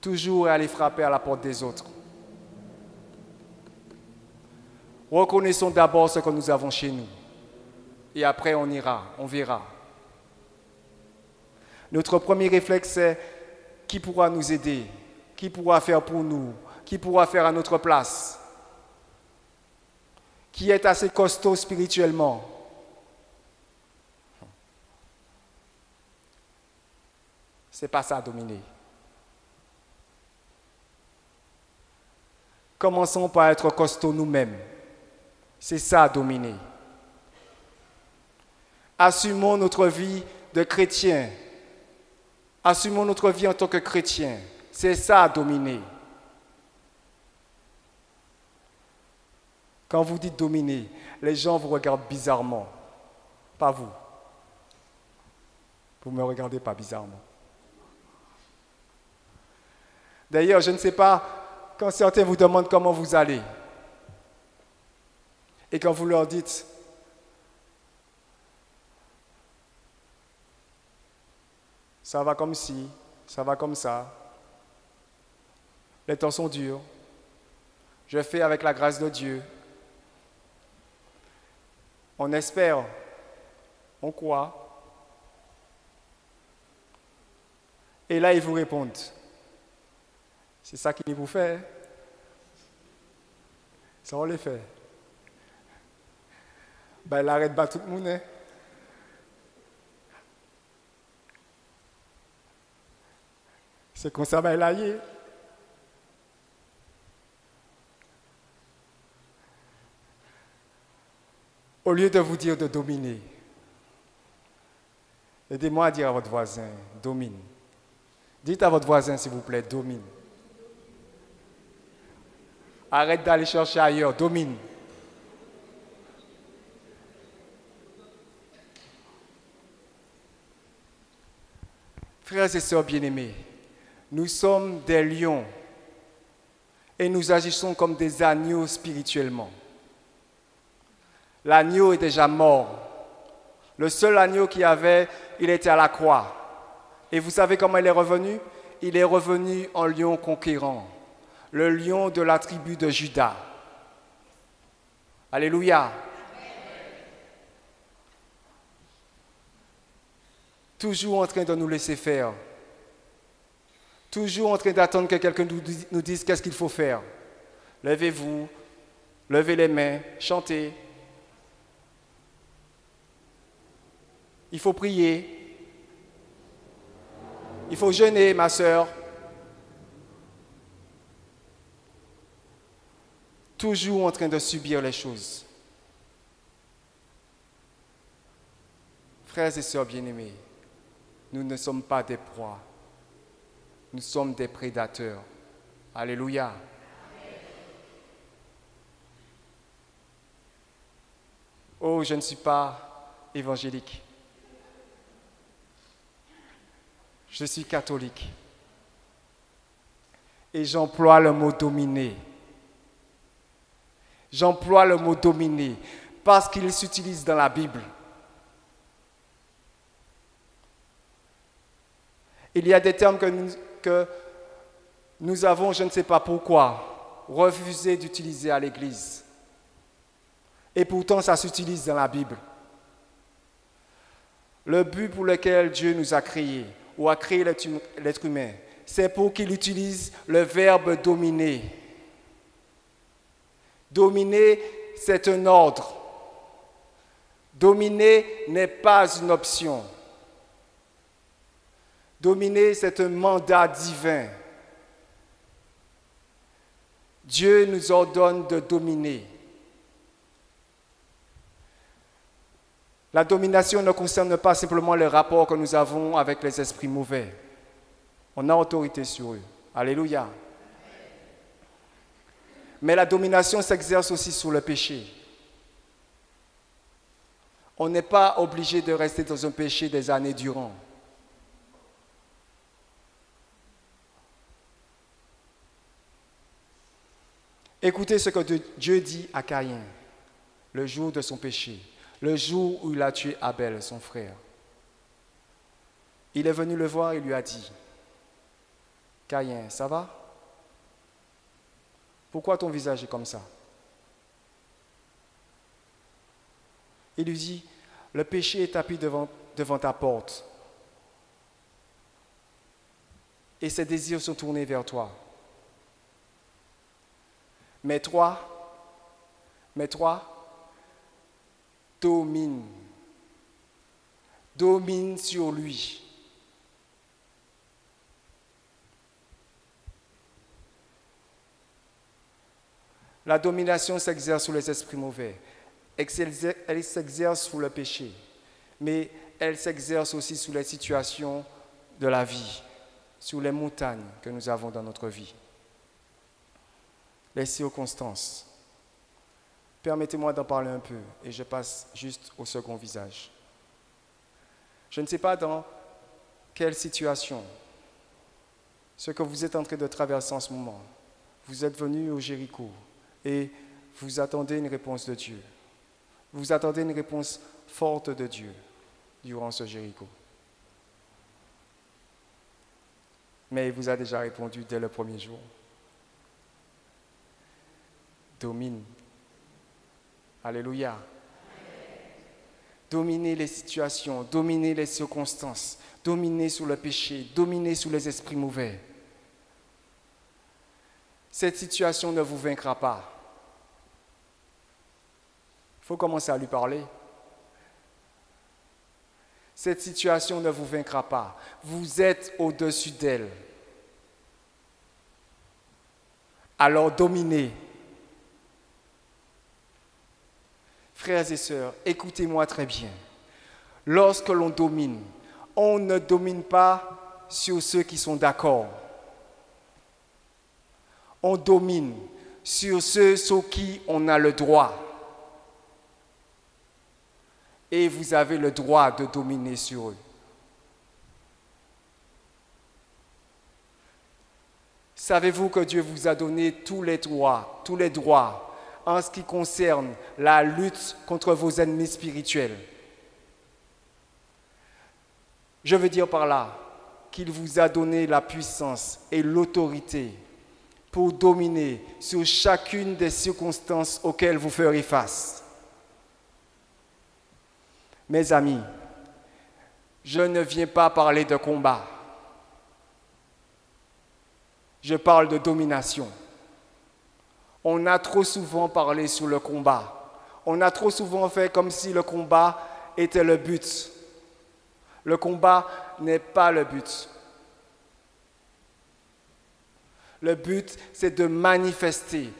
Toujours aller frapper à la porte des autres. Reconnaissons d'abord ce que nous avons chez nous. Et après, on ira, on verra. Notre premier réflexe, c'est qui pourra nous aider? Qui pourra faire pour nous? Qui pourra faire à notre place? Qui est assez costaud spirituellement? C'est pas ça, dominer. Commençons par être costauds nous-mêmes. C'est ça, dominer. Assumons notre vie de chrétien. Assumons notre vie en tant que chrétien. C'est ça, dominer. Quand vous dites dominer, les gens vous regardent bizarrement. Pas vous. Vous ne me regardez pas bizarrement. D'ailleurs, je ne sais pas, quand certains vous demandent comment vous allez, et quand vous leur dites, ça va comme ci, ça va comme ça, Les temps sont durs. Je fais avec la grâce de Dieu. On espère, on croit. Et là, ils vous répondent. C'est ça qu'ils vous fait. Ça, on les fait. Ben, il arrête de battre tout le monde. Hein. C'est comme ça, ben, il a y est. Au lieu de vous dire de dominer, aidez-moi à dire à votre voisin, domine. Dites à votre voisin, s'il vous plaît, domine. Arrête d'aller chercher ailleurs, domine. Frères et sœurs bien-aimés, nous sommes des lions et nous agissons comme des agneaux spirituellement. L'agneau est déjà mort. Le seul agneau qu'il y avait, il était à la croix. Et vous savez comment il est revenu? Il est revenu en lion conquérant, le lion de la tribu de Juda. Alléluia. Toujours en train de nous laisser faire. Toujours en train d'attendre que quelqu'un nous dise qu'est-ce qu'il faut faire. Levez-vous, levez les mains, chantez. Il faut prier. Il faut jeûner, ma sœur. Toujours en train de subir les choses. Frères et sœurs bien-aimés, nous ne sommes pas des proies. Nous sommes des prédateurs. Alléluia. Oh, je ne suis pas évangélique. Je suis catholique. Et j'emploie le mot dominer. J'emploie le mot dominer parce qu'il s'utilise dans la Bible. Il y a des termes que nous avons, je ne sais pas pourquoi, refusé d'utiliser à l'Église. Et pourtant, ça s'utilise dans la Bible. Le but pour lequel Dieu nous a créés, ou a créé l'être humain, c'est pour qu'il utilise le verbe dominer. Dominer, c'est un ordre. Dominer n'est pas une option. Dominer, c'est un mandat divin. Dieu nous ordonne de dominer. La domination ne concerne pas simplement le rapport que nous avons avec les esprits mauvais. On a autorité sur eux. Alléluia. Mais la domination s'exerce aussi sur le péché. On n'est pas obligé de rester dans un péché des années durant. Écoutez ce que Dieu dit à Caïn, le jour de son péché, le jour où il a tué Abel, son frère. Il est venu le voir et lui a dit, « Caïn, ça va? Pourquoi ton visage est comme ça? » Il lui dit, « Le péché est tapis devant ta porte et ses désirs sont tournés vers toi. Mais toi, domine sur lui. » La domination s'exerce sur les esprits mauvais. Elle s'exerce sur le péché. Mais elle s'exerce aussi sur les situations de la vie, sur les montagnes que nous avons dans notre vie. Les circonstances. Permettez-moi d'en parler un peu et je passe juste au second visage. Je ne sais pas dans quelle situation, ce que vous êtes en train de traverser en ce moment. Vous êtes venu au Jéricho et vous attendez une réponse de Dieu. Vous attendez une réponse forte de Dieu durant ce Jéricho. Mais il vous a déjà répondu dès le premier jour. domine. Alléluia. Dominer les situations, dominer les circonstances, dominer sur le péché, dominer sur les esprits mauvais. Cette situation ne vous vaincra pas. Il faut commencer à lui parler. Cette situation ne vous vaincra pas. Vous êtes au-dessus d'elle. Alors dominez. Frères et sœurs, écoutez-moi très bien. Lorsque l'on domine, on ne domine pas sur ceux qui sont d'accord. On domine sur ceux sur qui on a le droit. Et vous avez le droit de dominer sur eux. Savez-vous que Dieu vous a donné tous les droits en ce qui concerne la lutte contre vos ennemis spirituels? Je veux dire par là qu'il vous a donné la puissance et l'autorité pour dominer sur chacune des circonstances auxquelles vous ferez face. Mes amis, je ne viens pas parler de combat. Je parle de domination. On a trop souvent parlé sur le combat. On a trop souvent fait comme si le combat était le but. Le combat n'est pas le but. Le but, c'est de manifester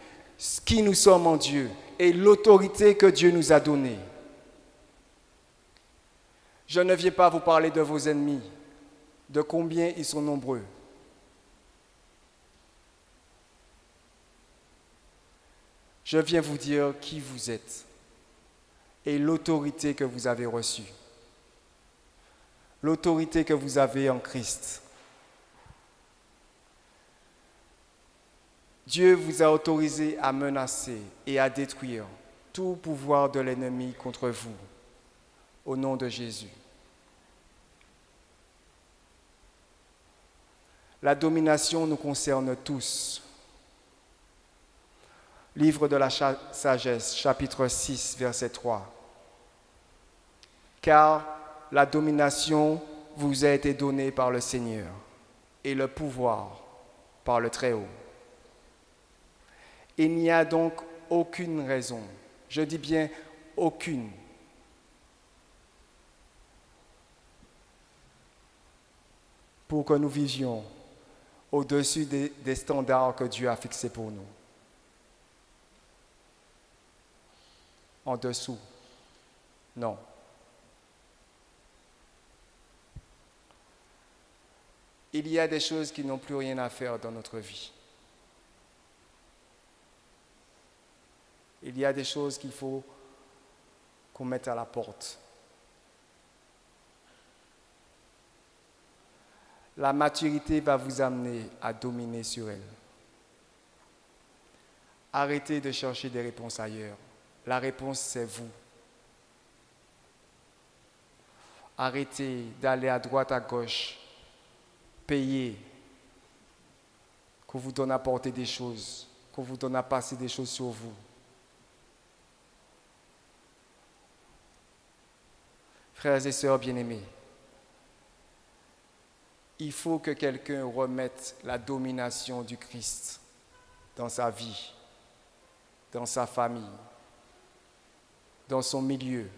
qui nous sommes en Dieu et l'autorité que Dieu nous a donnée. Je ne viens pas vous parler de vos ennemis, de combien ils sont nombreux. Je viens vous dire qui vous êtes et l'autorité que vous avez reçue. L'autorité que vous avez en Christ. Dieu vous a autorisé à menacer et à détruire tout pouvoir de l'ennemi contre vous, au nom de Jésus. La domination nous concerne tous. Livre de la sagesse, chapitre 6, verset 3. Car la domination vous a été donnée par le Seigneur et le pouvoir par le Très-Haut. Il n'y a donc aucune raison, je dis bien aucune, pour que nous vivions au-dessus des standards que Dieu a fixés pour nous. En dessous, non. Il y a des choses qui n'ont plus rien à faire dans notre vie. Il y a des choses qu'il faut qu'on mette à la porte. La maturité va vous amener à dominer sur elle. Arrêtez de chercher des réponses ailleurs. La réponse, c'est vous. Arrêtez d'aller à droite, à gauche, payer, qu'on vous donne à porter des choses, qu'on vous donne à passer des choses sur vous. Frères et sœurs bien-aimés, il faut que quelqu'un remette la domination du Christ dans sa vie, dans sa famille, dans son milieu.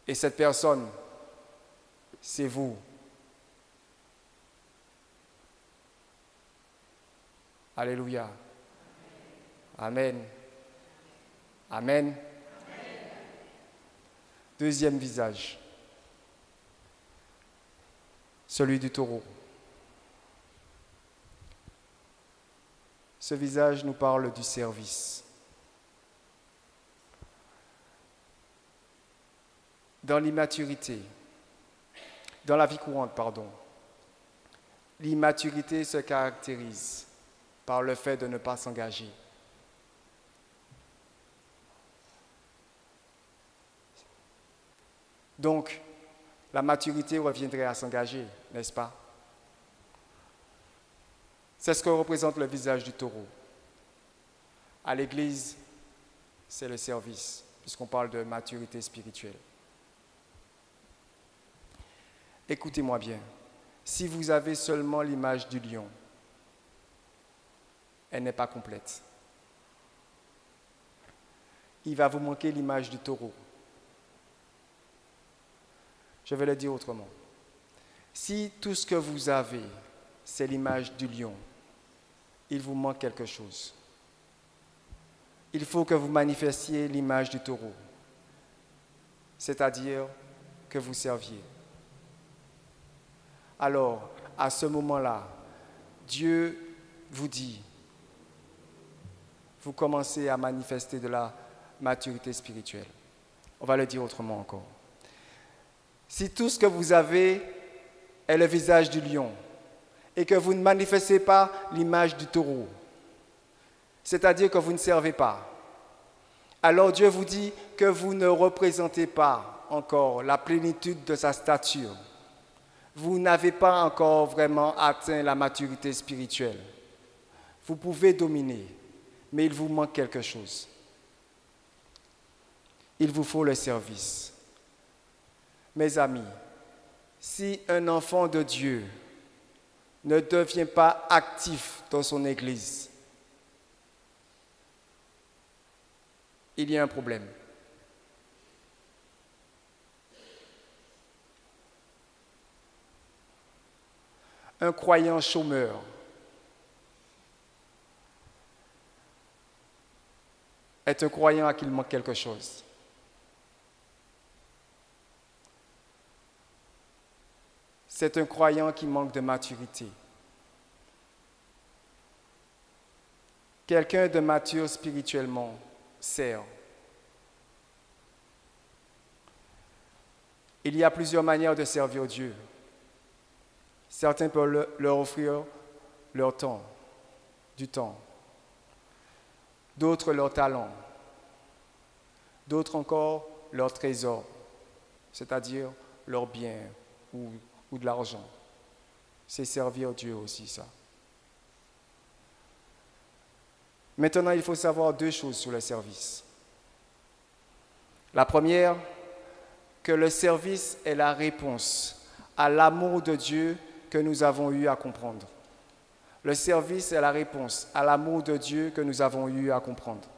Et cette personne, c'est vous. Alléluia. Amen. Amen. Deuxième visage, celui du taureau. Ce visage nous parle du service. Dans l'immaturité, dans la vie courante, l'immaturité se caractérise par le fait de ne pas s'engager. Donc, la maturité reviendrait à s'engager, n'est-ce pas? C'est ce que représente le visage du taureau. À l'Église, c'est le service, puisqu'on parle de maturité spirituelle. Écoutez-moi bien, si vous avez seulement l'image du lion, elle n'est pas complète. Il va vous manquer l'image du taureau. Je vais le dire autrement. Si tout ce que vous avez, c'est l'image du lion, il vous manque quelque chose. Il faut que vous manifestiez l'image du taureau, c'est-à-dire que vous serviez. Alors, à ce moment-là, Dieu vous dit, vous commencez à manifester de la maturité spirituelle. On va le dire autrement encore. Si tout ce que vous avez est le visage du lion et que vous ne manifestez pas l'image du taureau, c'est-à-dire que vous ne servez pas, alors Dieu vous dit que vous ne représentez pas encore la plénitude de sa stature. Vous n'avez pas encore vraiment atteint la maturité spirituelle. Vous pouvez dominer, mais il vous manque quelque chose. Il vous faut le service. Mes amis, si un enfant de Dieu ne devient pas actif dans son Église, il y a un problème. Un croyant chômeur est un croyant à qui il manque quelque chose. C'est un croyant qui manque de maturité. Quelqu'un de mature spirituellement sert. Il y a plusieurs manières de servir Dieu. Certains peuvent leur offrir leur temps, du temps. D'autres leur talent. D'autres encore leur trésor, c'est-à-dire leurs biens ou de l'argent. C'est servir Dieu aussi, ça. Maintenant, il faut savoir deux choses sur le service. La première, que le service est la réponse à l'amour de Dieu que nous avons eu à comprendre. Le service est la réponse à l'amour de Dieu que nous avons eu à comprendre.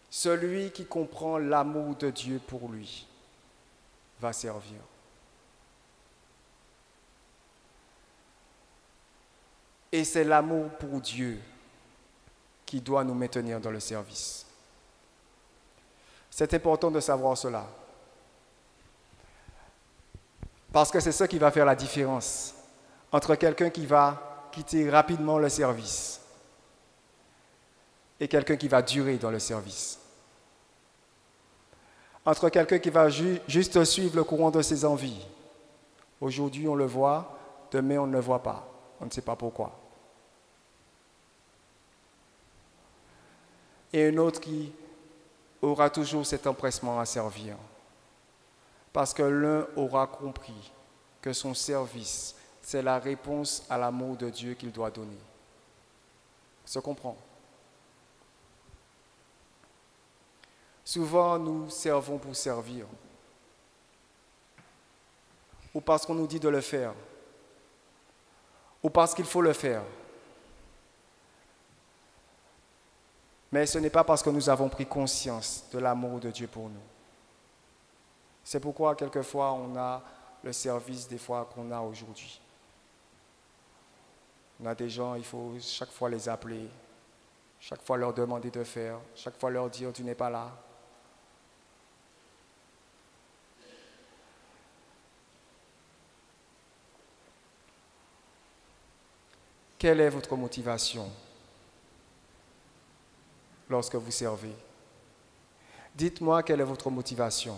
Celui qui comprend l'amour de Dieu pour lui va servir. Et c'est l'amour pour Dieu qui doit nous maintenir dans le service. C'est important de savoir cela. Parce que c'est ça qui va faire la différence entre quelqu'un qui va quitter rapidement le service et quelqu'un qui va durer dans le service. Entre quelqu'un qui va juste suivre le courant de ses envies. Aujourd'hui, on le voit, demain, on ne le voit pas. On ne sait pas pourquoi. Et un autre qui aura toujours cet empressement à servir. Parce que l'un aura compris que son service, c'est la réponse à l'amour de Dieu qu'il doit donner. Se comprend? Souvent, nous servons pour servir. Ou parce qu'on nous dit de le faire. Ou parce qu'il faut le faire. Mais ce n'est pas parce que nous avons pris conscience de l'amour de Dieu pour nous. C'est pourquoi, quelquefois, on a le service des fois qu'on a aujourd'hui. On a des gens, il faut chaque fois les appeler, chaque fois leur demander de faire, chaque fois leur dire « tu n'es pas là ». Quelle est votre motivation lorsque vous servez? Dites-moi quelle est votre motivation.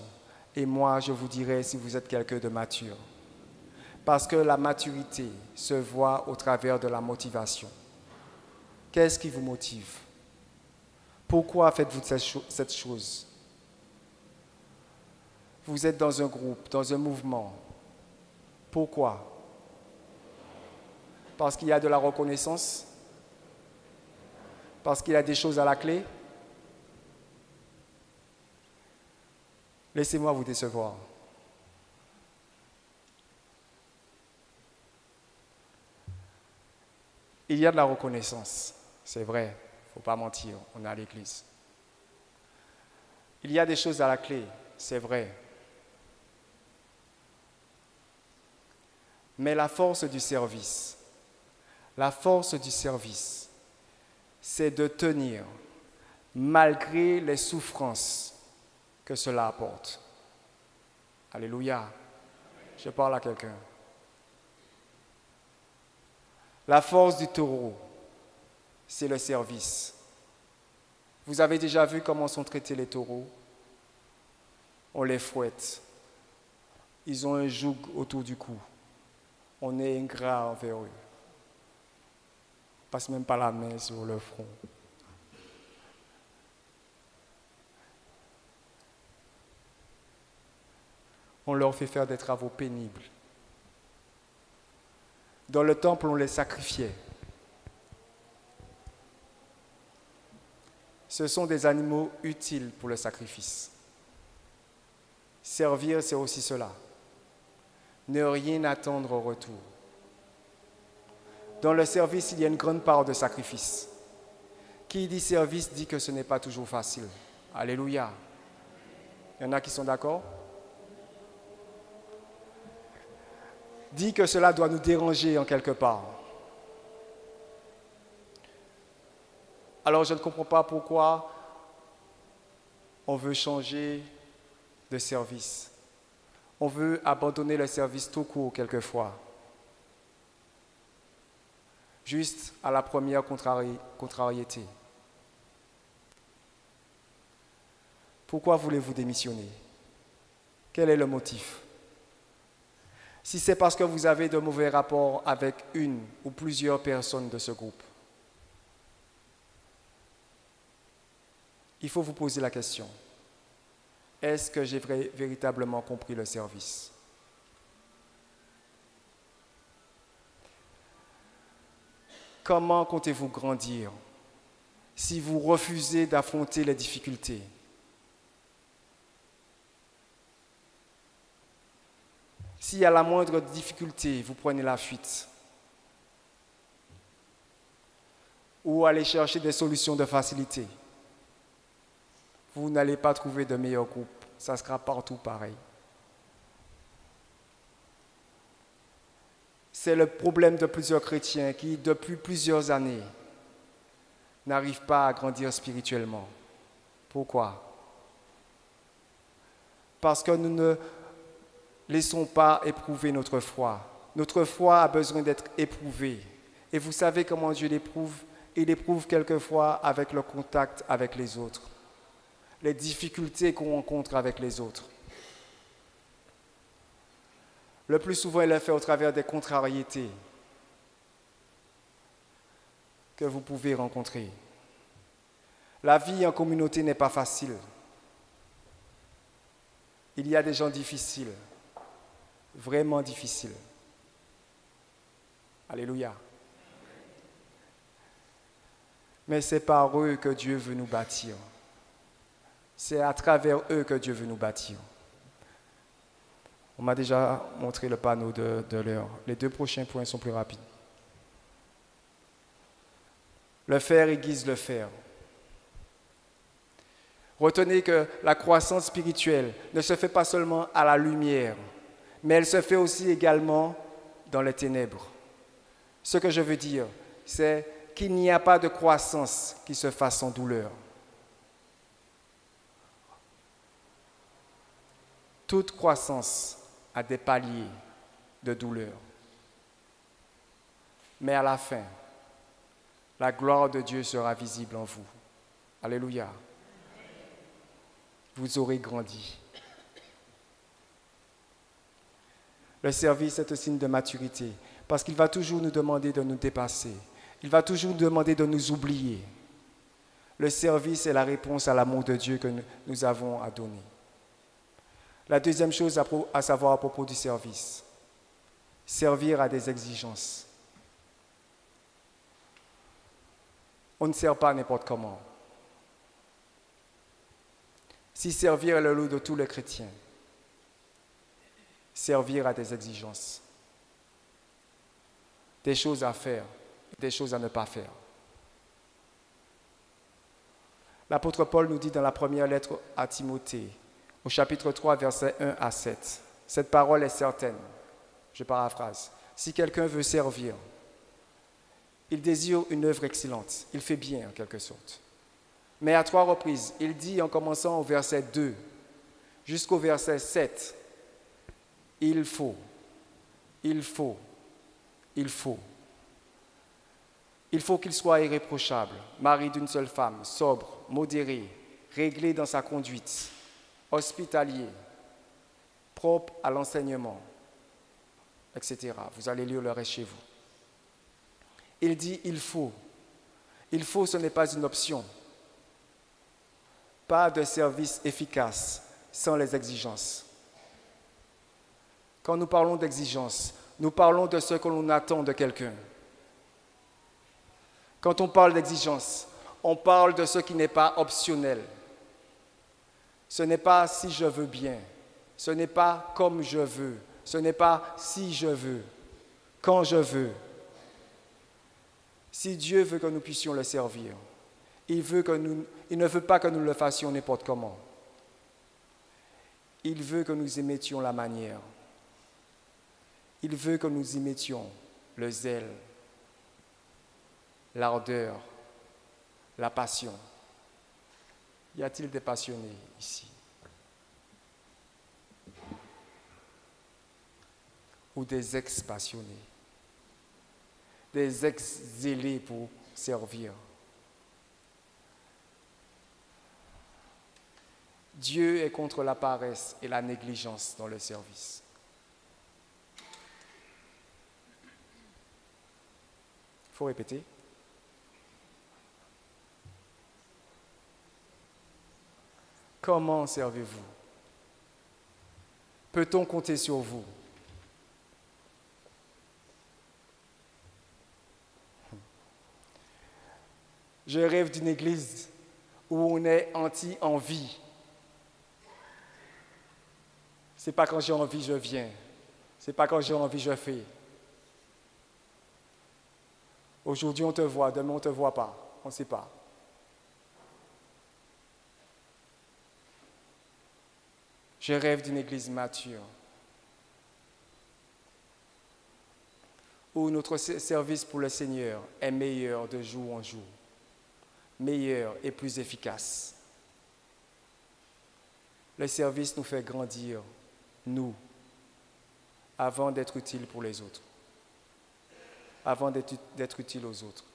Et moi, je vous dirai si vous êtes quelqu'un de mature. Parce que la maturité se voit au travers de la motivation. Qu'est-ce qui vous motive? Pourquoi faites-vous cette chose? Vous êtes dans un groupe, dans un mouvement. Pourquoi? Parce qu'il y a de la reconnaissance? Parce qu'il y a des choses à la clé? Laissez-moi vous décevoir. Il y a de la reconnaissance, c'est vrai, il ne faut pas mentir, on est à l'église. Il y a des choses à la clé, c'est vrai. Mais la force du service, c'est de tenir malgré les souffrances que cela apporte. Alléluia. Je parle à quelqu'un. La force du taureau, c'est le service. Vous avez déjà vu comment sont traités les taureaux? On les fouette. Ils ont un joug autour du cou. On est ingrat envers eux. On passe même pas la main sur le front. On leur fait faire des travaux pénibles. Dans le temple, on les sacrifiait. Ce sont des animaux utiles pour le sacrifice. Servir, c'est aussi cela. Ne rien attendre au retour. Dans le service, il y a une grande part de sacrifice. Qui dit service dit que ce n'est pas toujours facile. Alléluia. Il y en a qui sont d'accord? Dit que cela doit nous déranger en quelque part. Alors je ne comprends pas pourquoi on veut changer de service. On veut abandonner le service tout court quelquefois. Juste à la première contrariété. Pourquoi voulez-vous démissionner? Quel est le motif? Si c'est parce que vous avez de mauvais rapports avec une ou plusieurs personnes de ce groupe, il faut vous poser la question. Est-ce que j'ai véritablement compris le service? Comment comptez-vous grandir si vous refusez d'affronter les difficultés? S'il y a la moindre difficulté, vous prenez la fuite. Ou allez chercher des solutions de facilité. Vous n'allez pas trouver de meilleur groupe. Ça sera partout pareil. C'est le problème de plusieurs chrétiens qui, depuis plusieurs années, n'arrivent pas à grandir spirituellement. Pourquoi? Parce que nous ne laissons pas éprouver notre foi. Notre foi a besoin d'être éprouvée. Et vous savez comment Dieu l'éprouve? Il l'éprouve quelquefois avec le contact avec les autres. Les difficultés qu'on rencontre avec les autres. Le plus souvent, il le fait au travers des contrariétés que vous pouvez rencontrer. La vie en communauté n'est pas facile. Il y a des gens difficiles, vraiment difficiles. Alléluia. Mais c'est par eux que Dieu veut nous bâtir. C'est à travers eux que Dieu veut nous bâtir. On m'a déjà montré le panneau de l'heure. Les 2 prochains points sont plus rapides. Le faire aiguise le faire. Retenez que la croissance spirituelle ne se fait pas seulement à la lumière, mais elle se fait aussi également dans les ténèbres. Ce que je veux dire, c'est qu'il n'y a pas de croissance qui se fasse sans douleur. Toute croissance a des paliers de douleur. Mais à la fin, la gloire de Dieu sera visible en vous. Alléluia. Vous aurez grandi. Le service est un signe de maturité parce qu'il va toujours nous demander de nous dépasser. Il va toujours nous demander de nous oublier. Le service est la réponse à l'amour de Dieu que nous avons à donner. La deuxième chose à savoir à propos du service, Servir a des exigences. On ne sert pas n'importe comment. Si servir est le lot de tous les chrétiens, servir a des exigences. Des choses à faire, des choses à ne pas faire. L'apôtre Paul nous dit dans la première lettre à Timothée, au chapitre 3, versets 1 à 7, cette parole est certaine, je paraphrase. Si quelqu'un veut servir, il désire une œuvre excellente, il fait bien en quelque sorte. Mais à 3 reprises, il dit en commençant au verset 2 jusqu'au verset 7, il faut. Il faut qu'il soit irréprochable, mari d'une seule femme, sobre, modéré, réglé dans sa conduite, hospitalier, propre à l'enseignement, etc. Vous allez lire le reste chez vous. Il dit il faut. Il faut, ce n'est pas une option. Pas de service efficace sans les exigences. Quand nous parlons d'exigences, nous parlons de ce que l'on attend de quelqu'un. Quand on parle d'exigence, on parle de ce qui n'est pas optionnel. Ce n'est pas si je veux bien. Ce n'est pas comme je veux. Ce n'est pas si je veux. Quand je veux. Si Dieu veut que nous puissions le servir, il ne veut pas que nous le fassions n'importe comment. Il veut que nous y mettions la manière. Il veut que nous y mettions le zèle, l'ardeur, la passion. Y a-t-il des passionnés ici? Ou des ex-passionnés? Des ex-zélés pour servir? Dieu est contre la paresse et la négligence dans le service. Il faut répéter. Comment servez-vous? Peut-on compter sur vous? Je rêve d'une église où on est anti-envie. C'est pas quand j'ai envie, je viens. C'est pas quand j'ai envie, je fais. Aujourd'hui, on te voit, demain, on ne te voit pas. On ne sait pas. Je rêve d'une église mature où notre service pour le Seigneur est meilleur de jour en jour, meilleur et plus efficace. Le service nous fait grandir, nous, avant d'être utiles pour les autres, avant d'être utiles aux autres.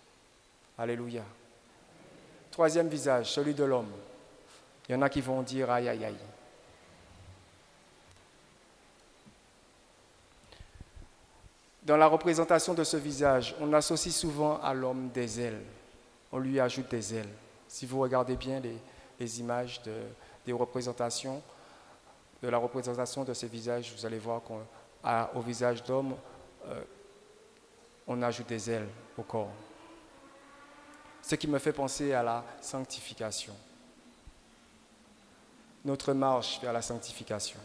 Alléluia. Troisième visage, celui de l'homme. Il y en a qui vont dire aïe, aïe, aïe. Dans la représentation de ce visage, on associe souvent à l'homme des ailes. On lui ajoute des ailes. Si vous regardez bien les images de la représentation de ce visage, vous allez voir qu'au visage d'homme, on ajoute des ailes au corps. Ce qui me fait penser à la sanctification. Notre marche vers la sanctification.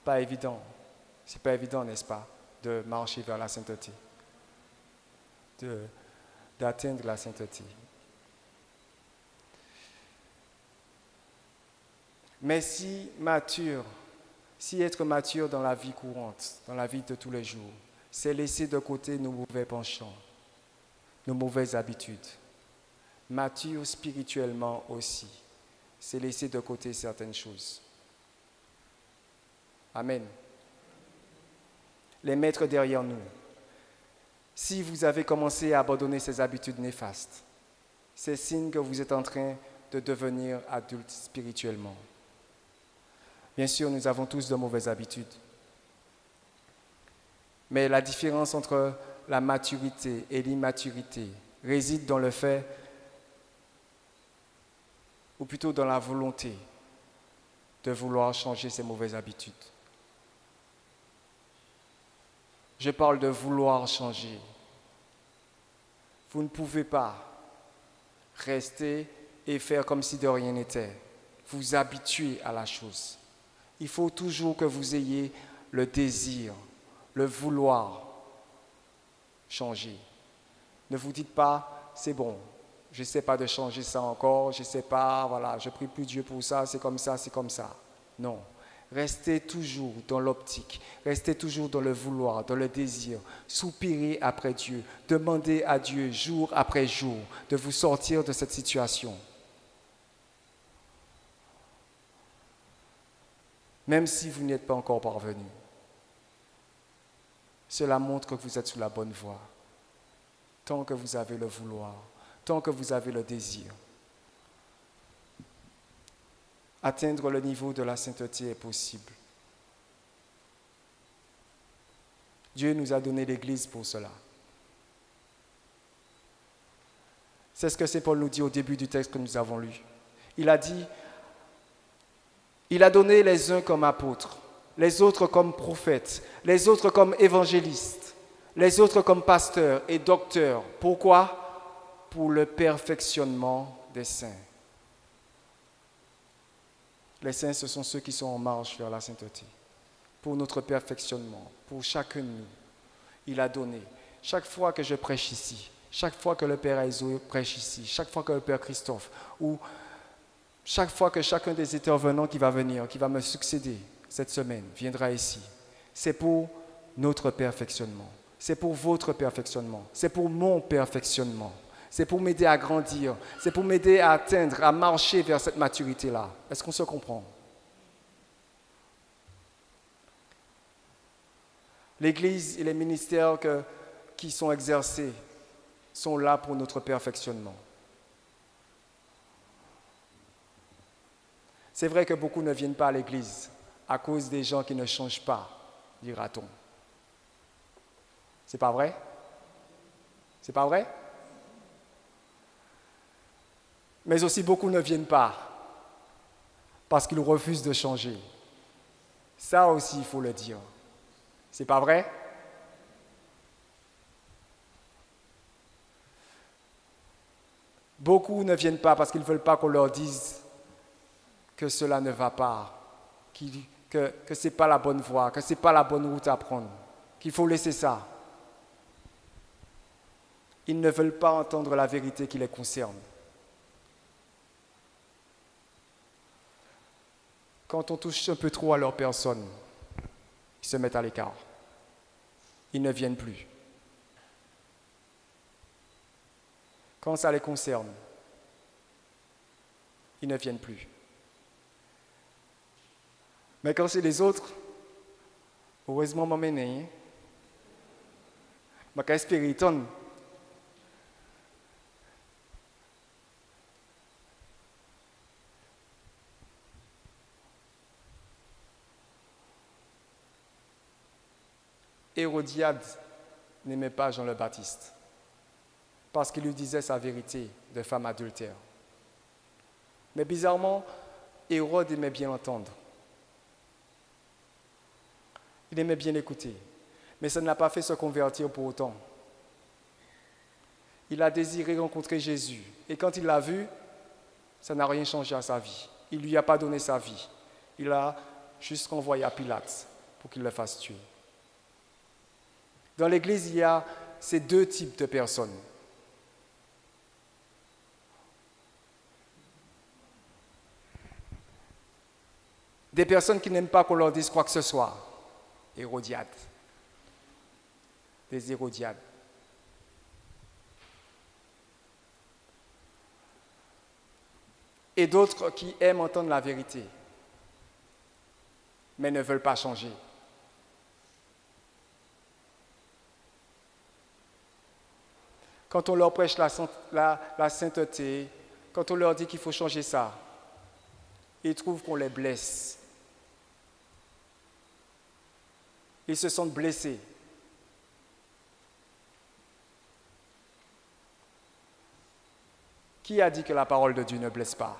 Pas évident. C'est pas évident, n'est-ce pas, de marcher vers la sainteté, d'atteindre la sainteté. Mais si être mature dans la vie courante, dans la vie de tous les jours, c'est laisser de côté nos mauvais penchants, nos mauvaises habitudes. Mature spirituellement aussi, c'est laisser de côté certaines choses. Amen. Les mettre derrière nous. Si vous avez commencé à abandonner ces habitudes néfastes, c'est signe que vous êtes en train de devenir adulte spirituellement. Bien sûr, nous avons tous de mauvaises habitudes. Mais la différence entre la maturité et l'immaturité réside dans le fait, ou plutôt dans la volonté, de vouloir changer ces mauvaises habitudes. Je parle de vouloir changer. Vous ne pouvez pas rester et faire comme si de rien n'était. Vous habituez à la chose. Il faut toujours que vous ayez le désir, le vouloir changer. Ne vous dites pas, c'est bon, je ne sais pas de changer ça encore, je ne sais pas, voilà, je prie plus Dieu pour ça, c'est comme ça, c'est comme ça. Non. Restez toujours dans l'optique, restez toujours dans le vouloir, dans le désir. Soupirez après Dieu, demandez à Dieu jour après jour de vous sortir de cette situation. Même si vous n'y êtes pas encore parvenu. Cela montre que vous êtes sur la bonne voie. Tant que vous avez le vouloir, tant que vous avez le désir. Atteindre le niveau de la sainteté est possible. Dieu nous a donné l'Église pour cela. C'est ce que Saint Paul nous dit au début du texte que nous avons lu. Il a dit, il a donné les uns comme apôtres, les autres comme prophètes, les autres comme évangélistes, les autres comme pasteurs et docteurs. Pourquoi? Pour le perfectionnement des saints. Les saints, ce sont ceux qui sont en marche vers la sainteté. Pour notre perfectionnement, pour chacun de nous, il a donné. Chaque fois que je prêche ici, chaque fois que le Père Aizo prêche ici, chaque fois que le Père Christophe, ou chaque fois que chacun des intervenants qui va venir, qui va me succéder cette semaine, viendra ici, c'est pour notre perfectionnement. C'est pour votre perfectionnement. C'est pour mon perfectionnement. C'est pour m'aider à grandir. C'est pour m'aider à atteindre, à marcher vers cette maturité-là. Est-ce qu'on se comprend? L'Église et les ministères qui sont exercés sont là pour notre perfectionnement. C'est vrai que beaucoup ne viennent pas à l'Église à cause des gens qui ne changent pas, dira-t-on. C'est pas vrai? C'est pas vrai? Mais aussi beaucoup ne viennent pas parce qu'ils refusent de changer. Ça aussi, il faut le dire. C'est pas vrai? Beaucoup ne viennent pas parce qu'ils ne veulent pas qu'on leur dise que cela ne va pas, que ce n'est pas la bonne voie, que ce n'est pas la bonne route à prendre, qu'il faut laisser ça. Ils ne veulent pas entendre la vérité qui les concerne. Quand on touche un peu trop à leur personne, ils se mettent à l'écart. Ils ne viennent plus. Quand ça les concerne, ils ne viennent plus. Mais quand c'est les autres, heureusement, je m'amène. Je vais espérer. Hérodiade n'aimait pas Jean le Baptiste parce qu'il lui disait sa vérité de femme adultère. Mais bizarrement, Hérode aimait bien l'entendre. Il aimait bien l'écouter, mais ça ne l'a pas fait se convertir pour autant. Il a désiré rencontrer Jésus, et quand il l'a vu, ça n'a rien changé à sa vie. Il ne lui a pas donné sa vie. Il a juste renvoyé à Pilate pour qu'il le fasse tuer. Dans l'Église, il y a ces deux types de personnes. Des personnes qui n'aiment pas qu'on leur dise quoi que ce soit. Hérodiades. Des Hérodiades. Et d'autres qui aiment entendre la vérité, mais ne veulent pas changer. Quand on leur prêche la sainteté, quand on leur dit qu'il faut changer ça, ils trouvent qu'on les blesse. Ils se sentent blessés. Qui a dit que la parole de Dieu ne blesse pas?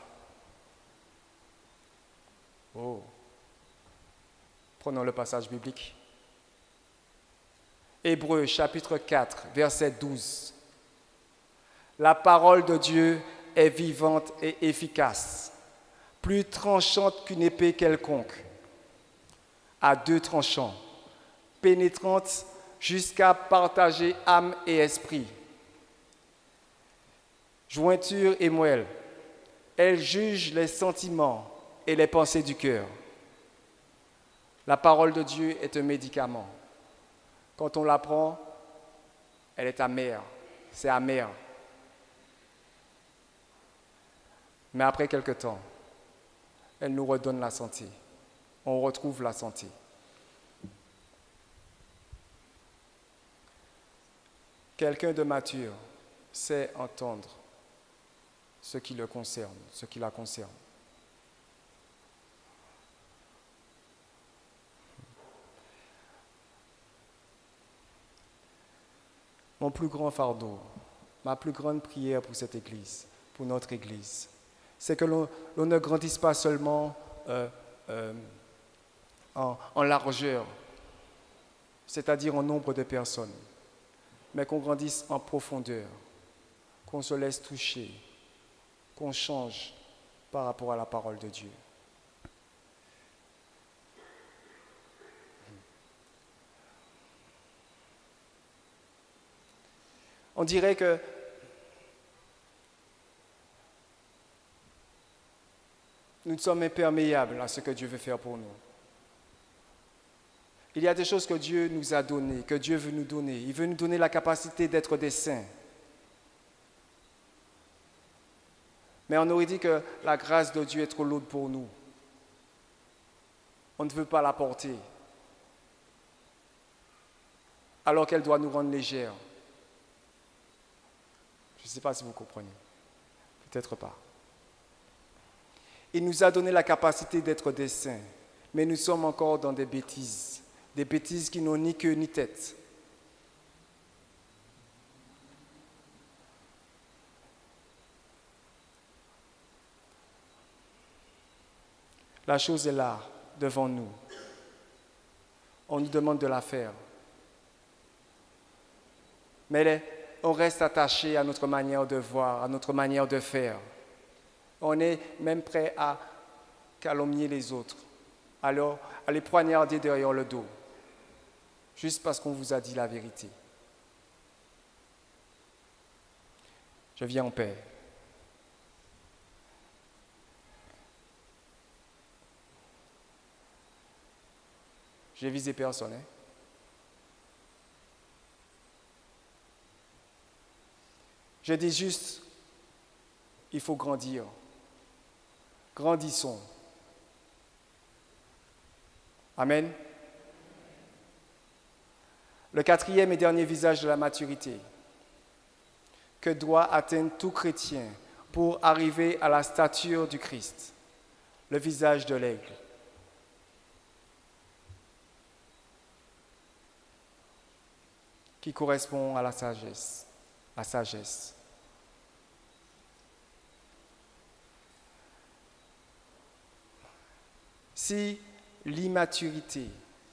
Oh. Prenons le passage biblique. Hébreux chapitre 4, verset 12. La parole de Dieu est vivante et efficace, plus tranchante qu'une épée quelconque, à deux tranchants, pénétrante jusqu'à partager âme et esprit, jointure et moelle. Elle juge les sentiments et les pensées du cœur. La parole de Dieu est un médicament. Quand on la prend, elle est amère. C'est amer. Mais après quelque temps, elle nous redonne la santé. On retrouve la santé. Quelqu'un de mature sait entendre ce qui le concerne, ce qui la concerne. Mon plus grand fardeau, ma plus grande prière pour cette Église, pour notre Église, c'est que l'on ne grandisse pas seulement en largeur, c'est-à-dire en nombre de personnes, mais qu'on grandisse en profondeur, qu'on se laisse toucher, qu'on change par rapport à la parole de Dieu. On dirait que nous sommes imperméables à ce que Dieu veut faire pour nous. Il y a des choses que Dieu nous a données, que Dieu veut nous donner. Il veut nous donner la capacité d'être des saints. Mais on aurait dit que la grâce de Dieu est trop lourde pour nous. On ne veut pas la porter, alors qu'elle doit nous rendre légères. Je ne sais pas si vous comprenez. Peut-être pas. Il nous a donné la capacité d'être des saints, mais nous sommes encore dans des bêtises qui n'ont ni queue ni tête. La chose est là, devant nous. On nous demande de la faire. Mais on reste attaché à notre manière de voir, à notre manière de faire. On est même prêt à calomnier les autres, alors à les poignarder derrière le dos, juste parce qu'on vous a dit la vérité. Je viens en paix. J'ai visé personne. Je dis juste, il faut grandir. Grandissons. Amen. Le quatrième et dernier visage de la maturité que doit atteindre tout chrétien pour arriver à la stature du Christ, le visage de l'aigle. Qui correspond à la sagesse. La sagesse. Si l'immaturité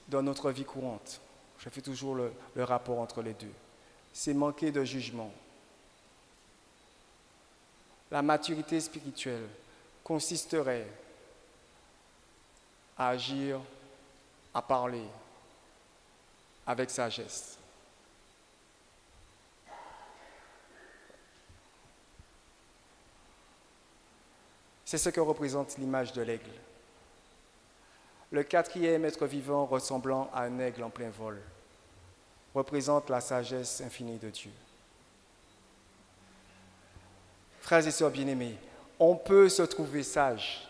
dans notre vie courante, je fais toujours le rapport entre les deux, c'est manquer de jugement. La maturité spirituelle consisterait à agir, à parler avec sagesse. C'est ce que représente l'image de l'aigle. Le quatrième être vivant ressemblant à un aigle en plein vol représente la sagesse infinie de Dieu. Frères et sœurs bien-aimés, on peut se trouver sage.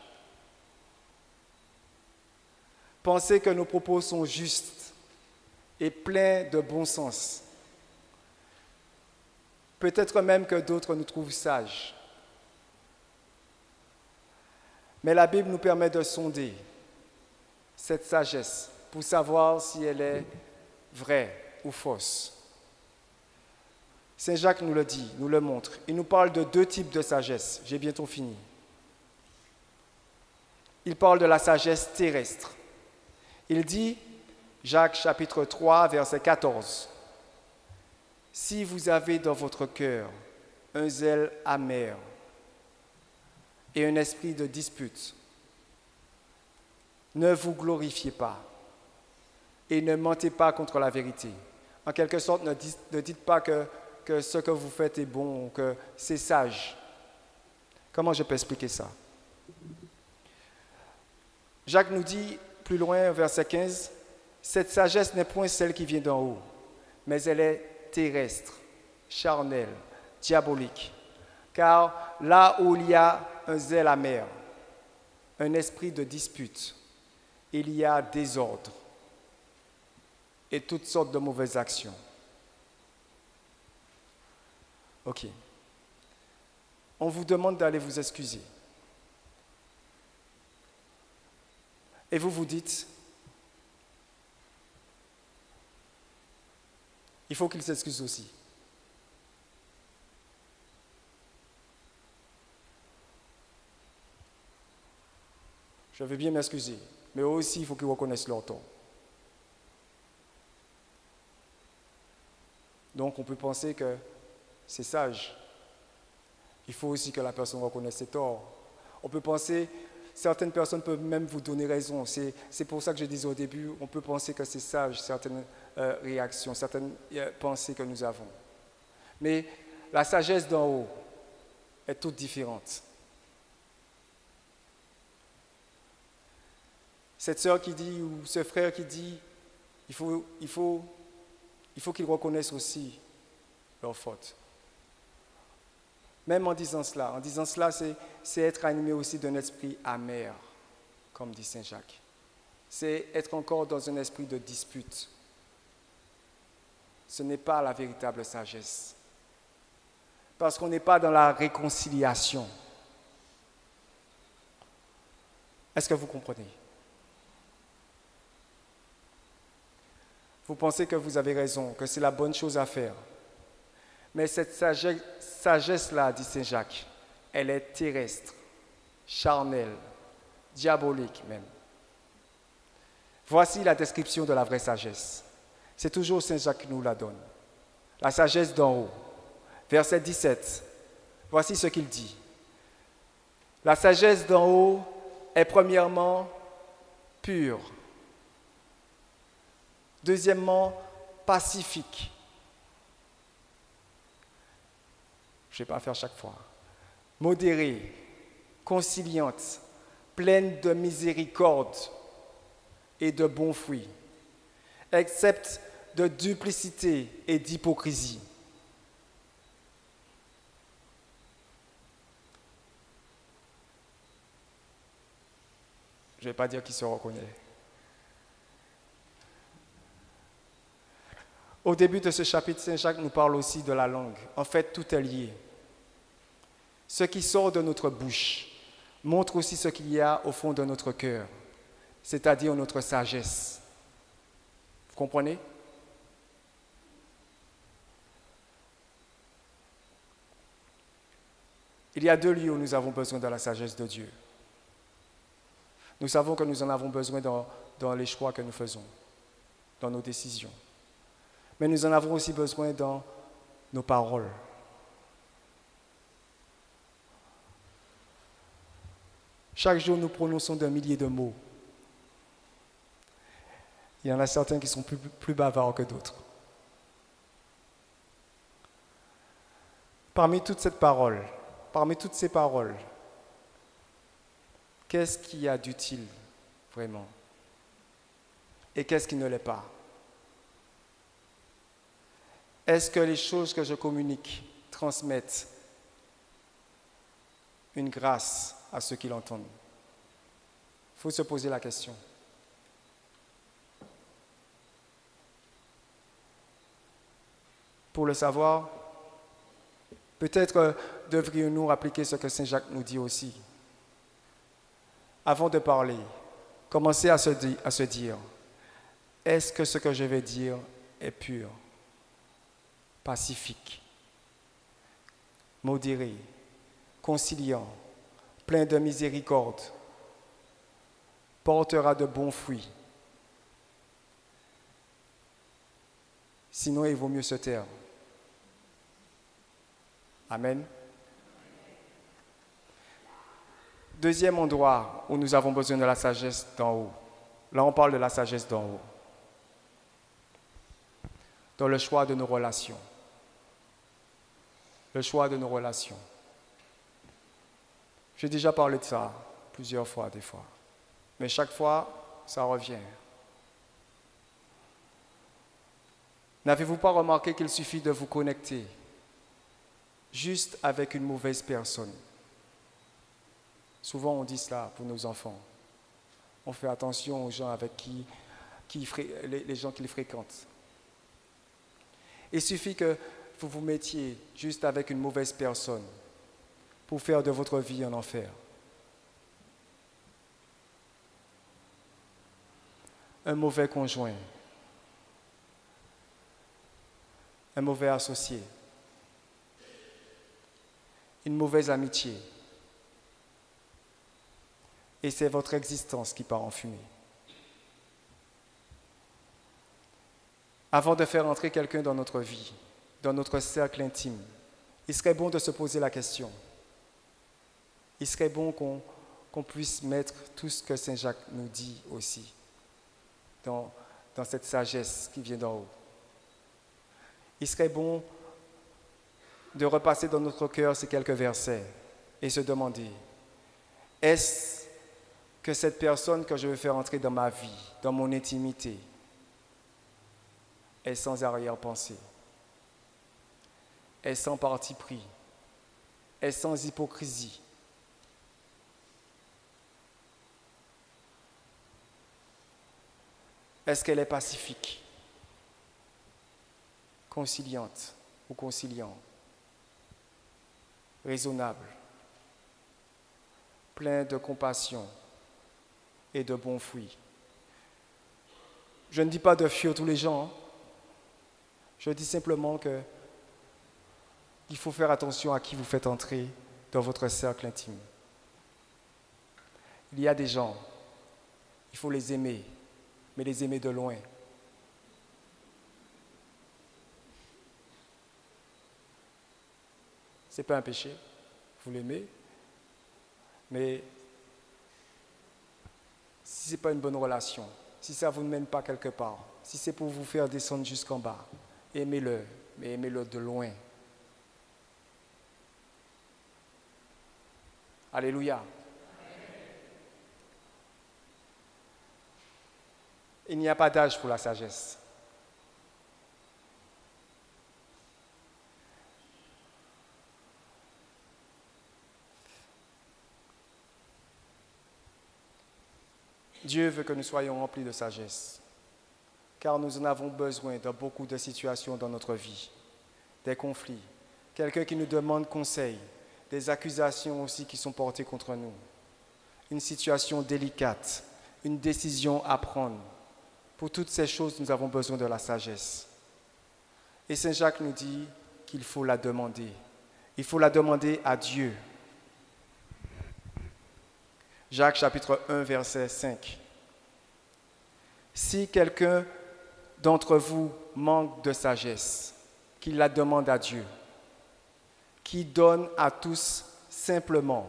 Penser que nos propos sont justes et pleins de bon sens. Peut-être même que d'autres nous trouvent sages. Mais la Bible nous permet de sonder cette sagesse pour savoir si elle est vraie ou fausse. Saint Jacques nous le dit, nous le montre. Il nous parle de deux types de sagesse. J'ai bientôt fini. Il parle de la sagesse terrestre. Il dit, Jacques chapitre 3, verset 14, Si vous avez dans votre cœur un zèle amer et un esprit de dispute, ne vous glorifiez pas et ne mentez pas contre la vérité. En quelque sorte, ne dites pas que ce que vous faites est bon, que c'est sage. Comment je peux expliquer ça? Jacques nous dit plus loin, verset 15, « Cette sagesse n'est point celle qui vient d'en haut, mais elle est terrestre, charnelle, diabolique. Car là où il y a un zèle amer, un esprit de dispute, il y a désordre et toutes sortes de mauvaises actions. » Ok. On vous demande d'aller vous excuser. Et vous vous dites, il faut qu'il s'excuse aussi. Je veux bien m'excuser, mais eux aussi, il faut qu'ils reconnaissent leur tort. Donc, on peut penser que c'est sage. Il faut aussi que la personne reconnaisse ses torts. On peut penser, certaines personnes peuvent même vous donner raison. C'est pour ça que je disais au début, on peut penser que c'est sage, certaines réactions, certaines pensées que nous avons. Mais la sagesse d'en haut est toute différente. Cette sœur qui dit, ou ce frère qui dit, il faut qu'ils reconnaissent aussi leurs fautes. Même en disant cela, c'est être animé aussi d'un esprit amer, comme dit Saint Jacques. C'est être encore dans un esprit de dispute. Ce n'est pas la véritable sagesse. Parce qu'on n'est pas dans la réconciliation. Est-ce que vous comprenez? Vous pensez que vous avez raison, que c'est la bonne chose à faire. Mais cette sagesse-là, dit Saint Jacques, elle est terrestre, charnelle, diabolique même. Voici la description de la vraie sagesse. C'est toujours Saint Jacques qui nous la donne. La sagesse d'en haut. Verset 17. Voici ce qu'il dit. La sagesse d'en haut est premièrement pure. Deuxièmement, pacifique. Je ne vais pas faire chaque fois. Modérée, conciliante, pleine de miséricorde et de bons fruits, excepte de duplicité et d'hypocrisie. Je ne vais pas dire qui se reconnaît. Au début de ce chapitre, Saint Jacques nous parle aussi de la langue. En fait, tout est lié. Ce qui sort de notre bouche montre aussi ce qu'il y a au fond de notre cœur, c'est-à-dire notre sagesse. Vous comprenez? Il y a deux lieux où nous avons besoin de la sagesse de Dieu. Nous savons que nous en avons besoin dans les choix que nous faisons, dans nos décisions. Mais nous en avons aussi besoin dans nos paroles. Chaque jour, nous prononçons des milliers de mots. Il y en a certains qui sont plus bavards que d'autres. Parmi toutes ces paroles, qu'est-ce qu'il y a d'utile vraiment? Et qu'est-ce qui ne l'est pas? Est-ce que les choses que je communique transmettent une grâce à ceux qui l'entendent? Il faut se poser la question. Pour le savoir, peut-être devrions-nous appliquer ce que Saint Jacques nous dit aussi. Avant de parler, commencez à se dire, est-ce que ce que je vais dire est pur, pacifique, modéré, conciliant, plein de miséricorde, portera de bons fruits. Sinon, il vaut mieux se taire. Amen. Deuxième endroit où nous avons besoin de la sagesse d'en haut. Là, on parle de la sagesse d'en haut. Dans le choix de nos relations. Le choix de nos relations. J'ai déjà parlé de ça plusieurs fois, des fois. Mais chaque fois, ça revient. N'avez-vous pas remarqué qu'il suffit de vous connecter juste avec une mauvaise personne? Souvent, on dit cela pour nos enfants. On fait attention aux gens avec les gens qu'ils fréquentent. Il suffit que vous vous mettiez juste avec une mauvaise personne pour faire de votre vie un enfer. Un mauvais conjoint, un mauvais associé, une mauvaise amitié. Et c'est votre existence qui part en fumée. Avant de faire entrer quelqu'un dans notre vie, dans notre cercle intime, il serait bon de se poser la question. Il serait bon qu'on puisse mettre tout ce que Saint Jacques nous dit aussi dans cette sagesse qui vient d'en haut. Il serait bon de repasser dans notre cœur ces quelques versets et se demander, est-ce que cette personne que je veux faire entrer dans ma vie, dans mon intimité, est sans arrière-pensée, est sans parti pris, est sans hypocrisie. Est-ce qu'elle est pacifique, conciliante ou conciliant, raisonnable, plein de compassion et de bons fruits? Je ne dis pas de fuir tous les gens, hein. Je dis simplement qu'il faut faire attention à qui vous faites entrer dans votre cercle intime. Il y a des gens, il faut les aimer, mais les aimer de loin. Ce n'est pas un péché, vous l'aimez, mais si ce n'est pas une bonne relation, si ça ne vous mène pas quelque part, si c'est pour vous faire descendre jusqu'en bas, aimez-le, mais aimez-le de loin. Alléluia. Il n'y a pas d'âge pour la sagesse. Dieu veut que nous soyons remplis de sagesse, car nous en avons besoin dans beaucoup de situations dans notre vie, des conflits, quelqu'un qui nous demande conseil, des accusations aussi qui sont portées contre nous, une situation délicate, une décision à prendre. Pour toutes ces choses, nous avons besoin de la sagesse. Et Saint Jacques nous dit qu'il faut la demander. Il faut la demander à Dieu. Jacques chapitre 1, verset 5. Si quelqu'un d'entre vous manque de sagesse, qu'il la demande à Dieu, qui donne à tous simplement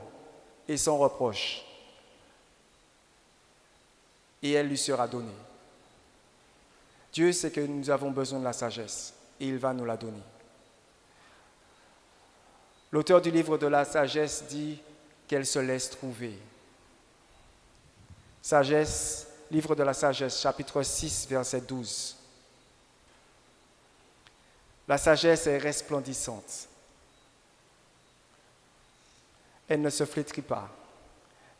et sans reproche, et elle lui sera donnée. Dieu sait que nous avons besoin de la sagesse et il va nous la donner. L'auteur du livre de la sagesse dit qu'elle se laisse trouver. Sagesse, livre de la sagesse, chapitre 6, verset 12. La sagesse est resplendissante. Elle ne se flétrit pas.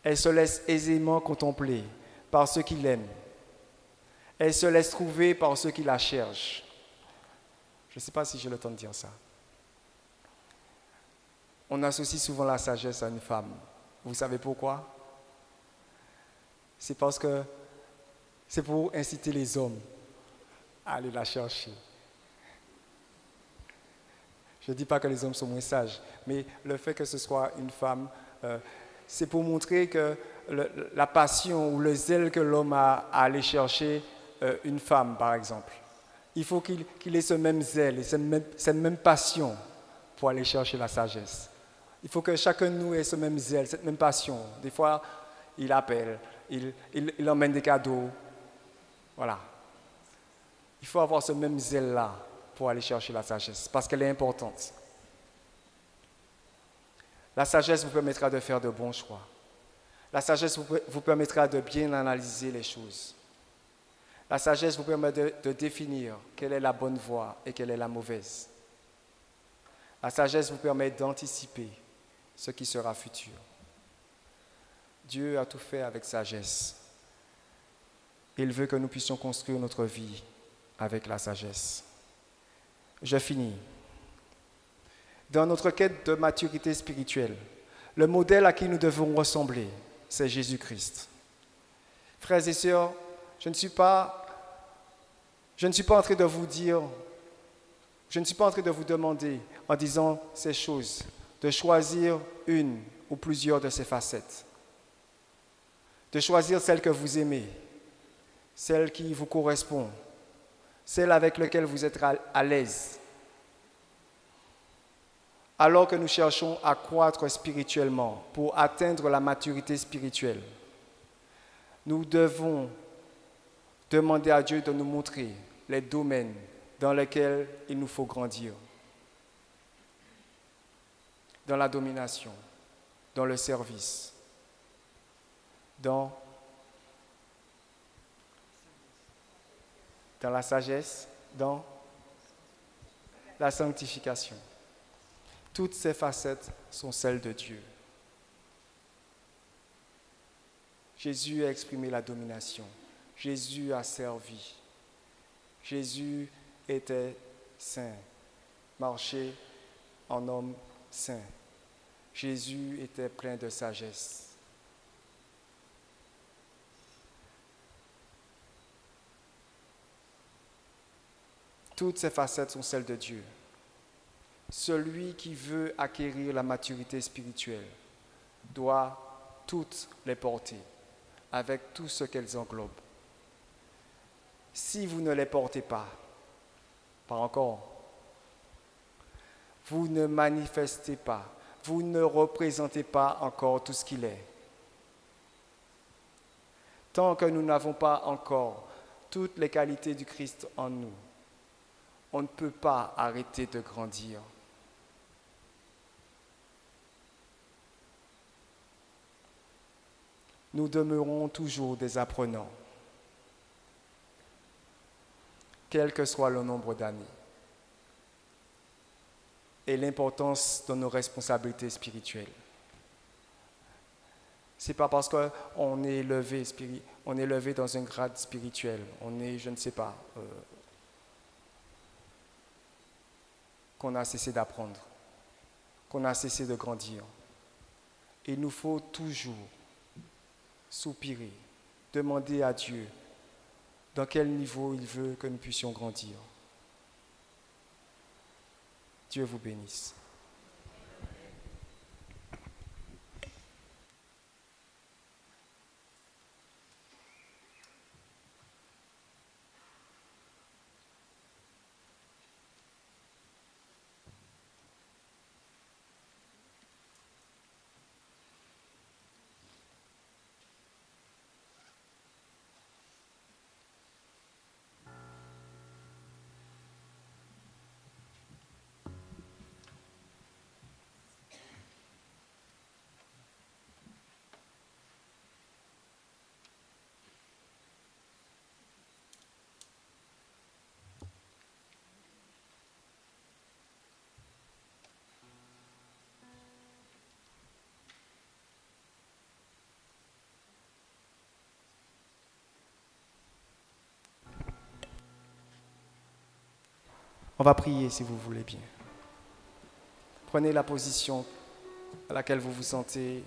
Elle se laisse aisément contempler par ceux qui l'aiment. Elle se laisse trouver par ceux qui la cherchent. Je ne sais pas si j'ai le temps de dire ça. On associe souvent la sagesse à une femme. Vous savez pourquoi? C'est parce que c'est pour inciter les hommes à aller la chercher. Je ne dis pas que les hommes sont moins sages, mais le fait que ce soit une femme, c'est pour montrer que la passion ou le zèle que l'homme a à aller chercher une femme, par exemple. Il faut qu'il ait ce même zèle et cette même passion pour aller chercher la sagesse. Il faut que chacun de nous ait ce même zèle, cette même passion. Des fois, il appelle, il emmène des cadeaux. Voilà. Il faut avoir ce même zèle-là pour aller chercher la sagesse, parce qu'elle est importante. La sagesse vous permettra de faire de bons choix. La sagesse vous permettra de bien analyser les choses. La sagesse vous permet de définir quelle est la bonne voie et quelle est la mauvaise. La sagesse vous permet d'anticiper ce qui sera futur. Dieu a tout fait avec sagesse. Il veut que nous puissions construire notre vie avec la sagesse. Je finis. Dans notre quête de maturité spirituelle, le modèle à qui nous devons ressembler, c'est Jésus-Christ. Frères et sœurs, je ne suis pas en train de vous dire, je ne suis pas en train de vous demander, en disant ces choses, de choisir une ou plusieurs de ces facettes, de choisir celle que vous aimez, celle qui vous correspond, celle avec laquelle vous êtes à l'aise. Alors que nous cherchons à croître spirituellement pour atteindre la maturité spirituelle, nous devons demander à Dieu de nous montrer les domaines dans lesquels il nous faut grandir. Dans la domination, dans le service, dans la sagesse, dans la sanctification. Toutes ces facettes sont celles de Dieu. Jésus a exprimé la domination. Jésus a servi. Jésus était saint, marchait en homme saint. Jésus était plein de sagesse. Toutes ces facettes sont celles de Dieu. Celui qui veut acquérir la maturité spirituelle doit toutes les porter, avec tout ce qu'elles englobent. Si vous ne les portez pas encore, vous ne manifestez pas, vous ne représentez pas encore tout ce qu'il est. Tant que nous n'avons pas encore toutes les qualités du Christ en nous, on ne peut pas arrêter de grandir. Nous demeurons toujours des apprenants, quel que soit le nombre d'années. Et l'importance de nos responsabilités spirituelles. Ce n'est pas parce qu'on est élevé dans un grade spirituel, on est, je ne sais pas, qu'on a cessé d'apprendre, qu'on a cessé de grandir. Il nous faut toujours soupirer, demander à Dieu dans quel niveau il veut que nous puissions grandir. Dieu vous bénisse. On va prier si vous voulez bien. Prenez la position à laquelle vous vous sentez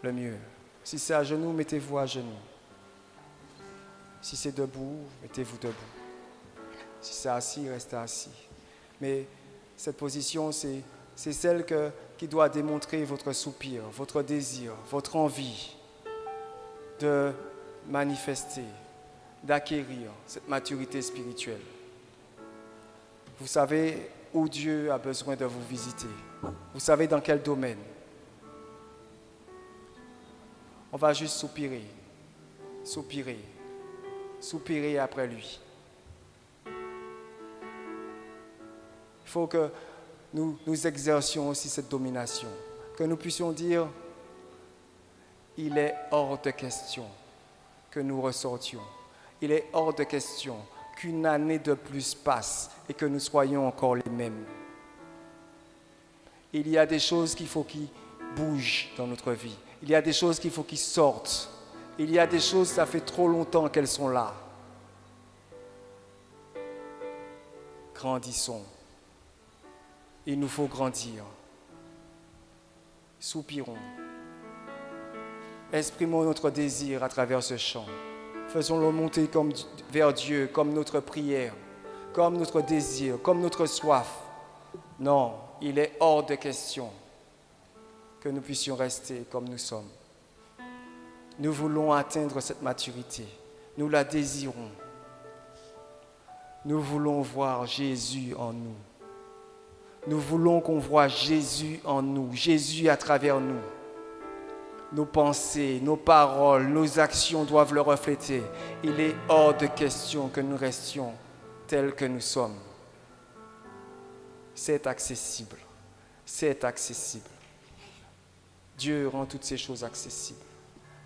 le mieux. Si c'est à genoux, mettez-vous à genoux. Si c'est debout, mettez-vous debout. Si c'est assis, restez assis. Mais cette position, c'est celle qui doit démontrer votre soupir, votre désir, votre envie de manifester, d'acquérir cette maturité spirituelle. Vous savez, où Dieu a besoin de vous visiter. Vous savez dans quel domaine. On va juste soupirer, soupirer, soupirer après lui. Il faut que nous exercions aussi cette domination, que nous puissions dire, il est hors de question que nous ressortions. Il est hors de question qu'une année de plus passe et que nous soyons encore les mêmes. Il y a des choses qu'il faut qui bougent dans notre vie. Il y a des choses qu'il faut qui sortent. Il y a des choses, ça fait trop longtemps qu'elles sont là. Grandissons. Il nous faut grandir. Soupirons. Exprimons notre désir à travers ce chant. Faisons-le monter vers Dieu, comme notre prière, comme notre désir, comme notre soif. Non, il est hors de question que nous puissions rester comme nous sommes. Nous voulons atteindre cette maturité. Nous la désirons. Nous voulons voir Jésus en nous. Nous voulons qu'on voit Jésus en nous, Jésus à travers nous. Nos pensées, nos paroles, nos actions doivent le refléter. Il est hors de question que nous restions tels que nous sommes. C'est accessible. C'est accessible. Dieu rend toutes ces choses accessibles.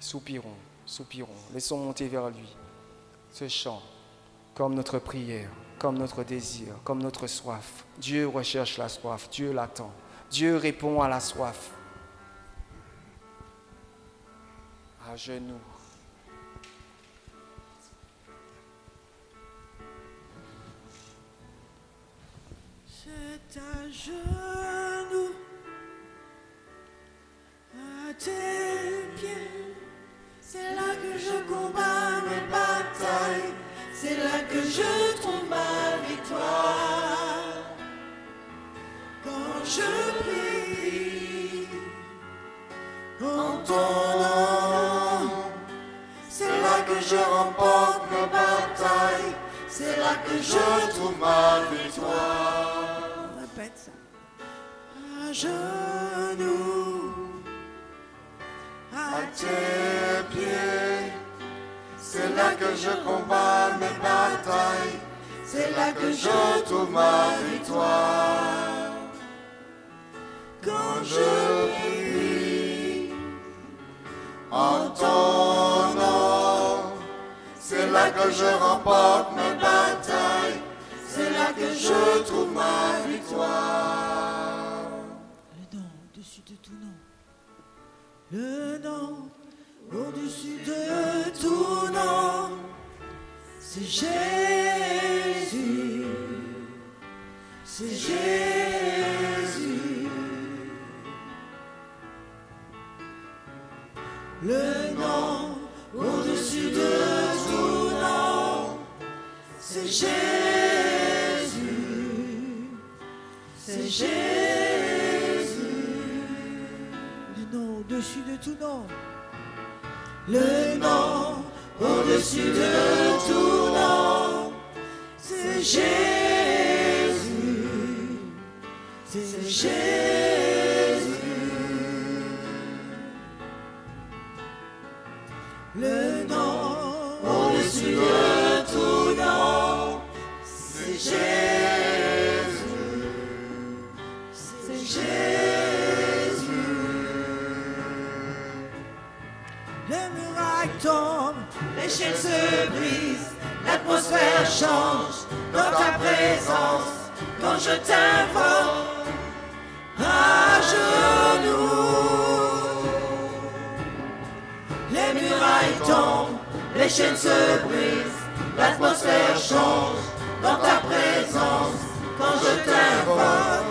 Soupirons, soupirons. Laissons monter vers lui ce chant comme notre prière, comme notre désir, comme notre soif. Dieu recherche la soif, Dieu l'attend. Dieu répond à la soif. À genoux. C'est à genoux, à tes pieds. C'est là que je combats mes batailles. C'est là que je trouve ma victoire. Quand je prie en ton nom, c'est là que je remporte mes batailles. C'est là que je trouve ma victoire. Répète ça. À genoux, à tes pieds. C'est là que je combats mes batailles. C'est là que je trouve ma victoire. Quand je prie en ton nom, c'est là que je remporte mes batailles. C'est là que je trouve ma victoire. Le nom au-dessus de tout nom. Le nom au-dessus de tout nom. C'est Jésus. C'est Jésus. Le nom au-dessus de tout nom, c'est Jésus, c'est Jésus. Le nom au-dessus de tout nom, le nom au-dessus de tout nom, c'est Jésus, c'est Jésus. Le nom au-dessus de tout nom, c'est Jésus, c'est Jésus. Les murailles tombent, les chaînes se brisent, l'atmosphère change dans ta présence. Quand je t'invoque à genoux, les murailles tombent, les chaînes se brisent, l'atmosphère change dans ta présence. Quand je t'invoque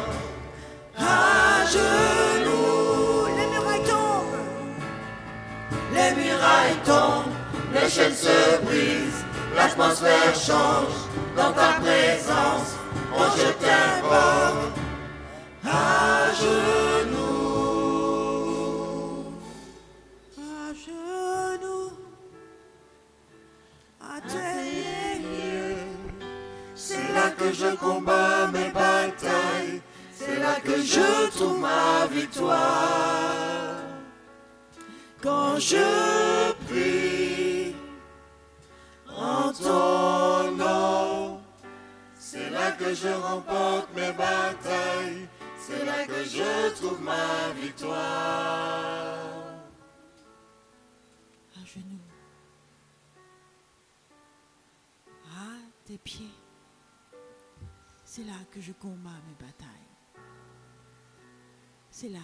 à genoux, les murailles tombent, les murailles tombent, les chaînes se brisent, l'atmosphère change dans ta présence. Quand je t'invoque à genoux. C'est là que je combats mes batailles. là que je trouve ma victoire. Quand je prie en ton nom, c'est là que je remporte mes batailles. C'est là que je trouve ma victoire. À genoux, à tes pieds, c'est là que je combats mes batailles. C'est là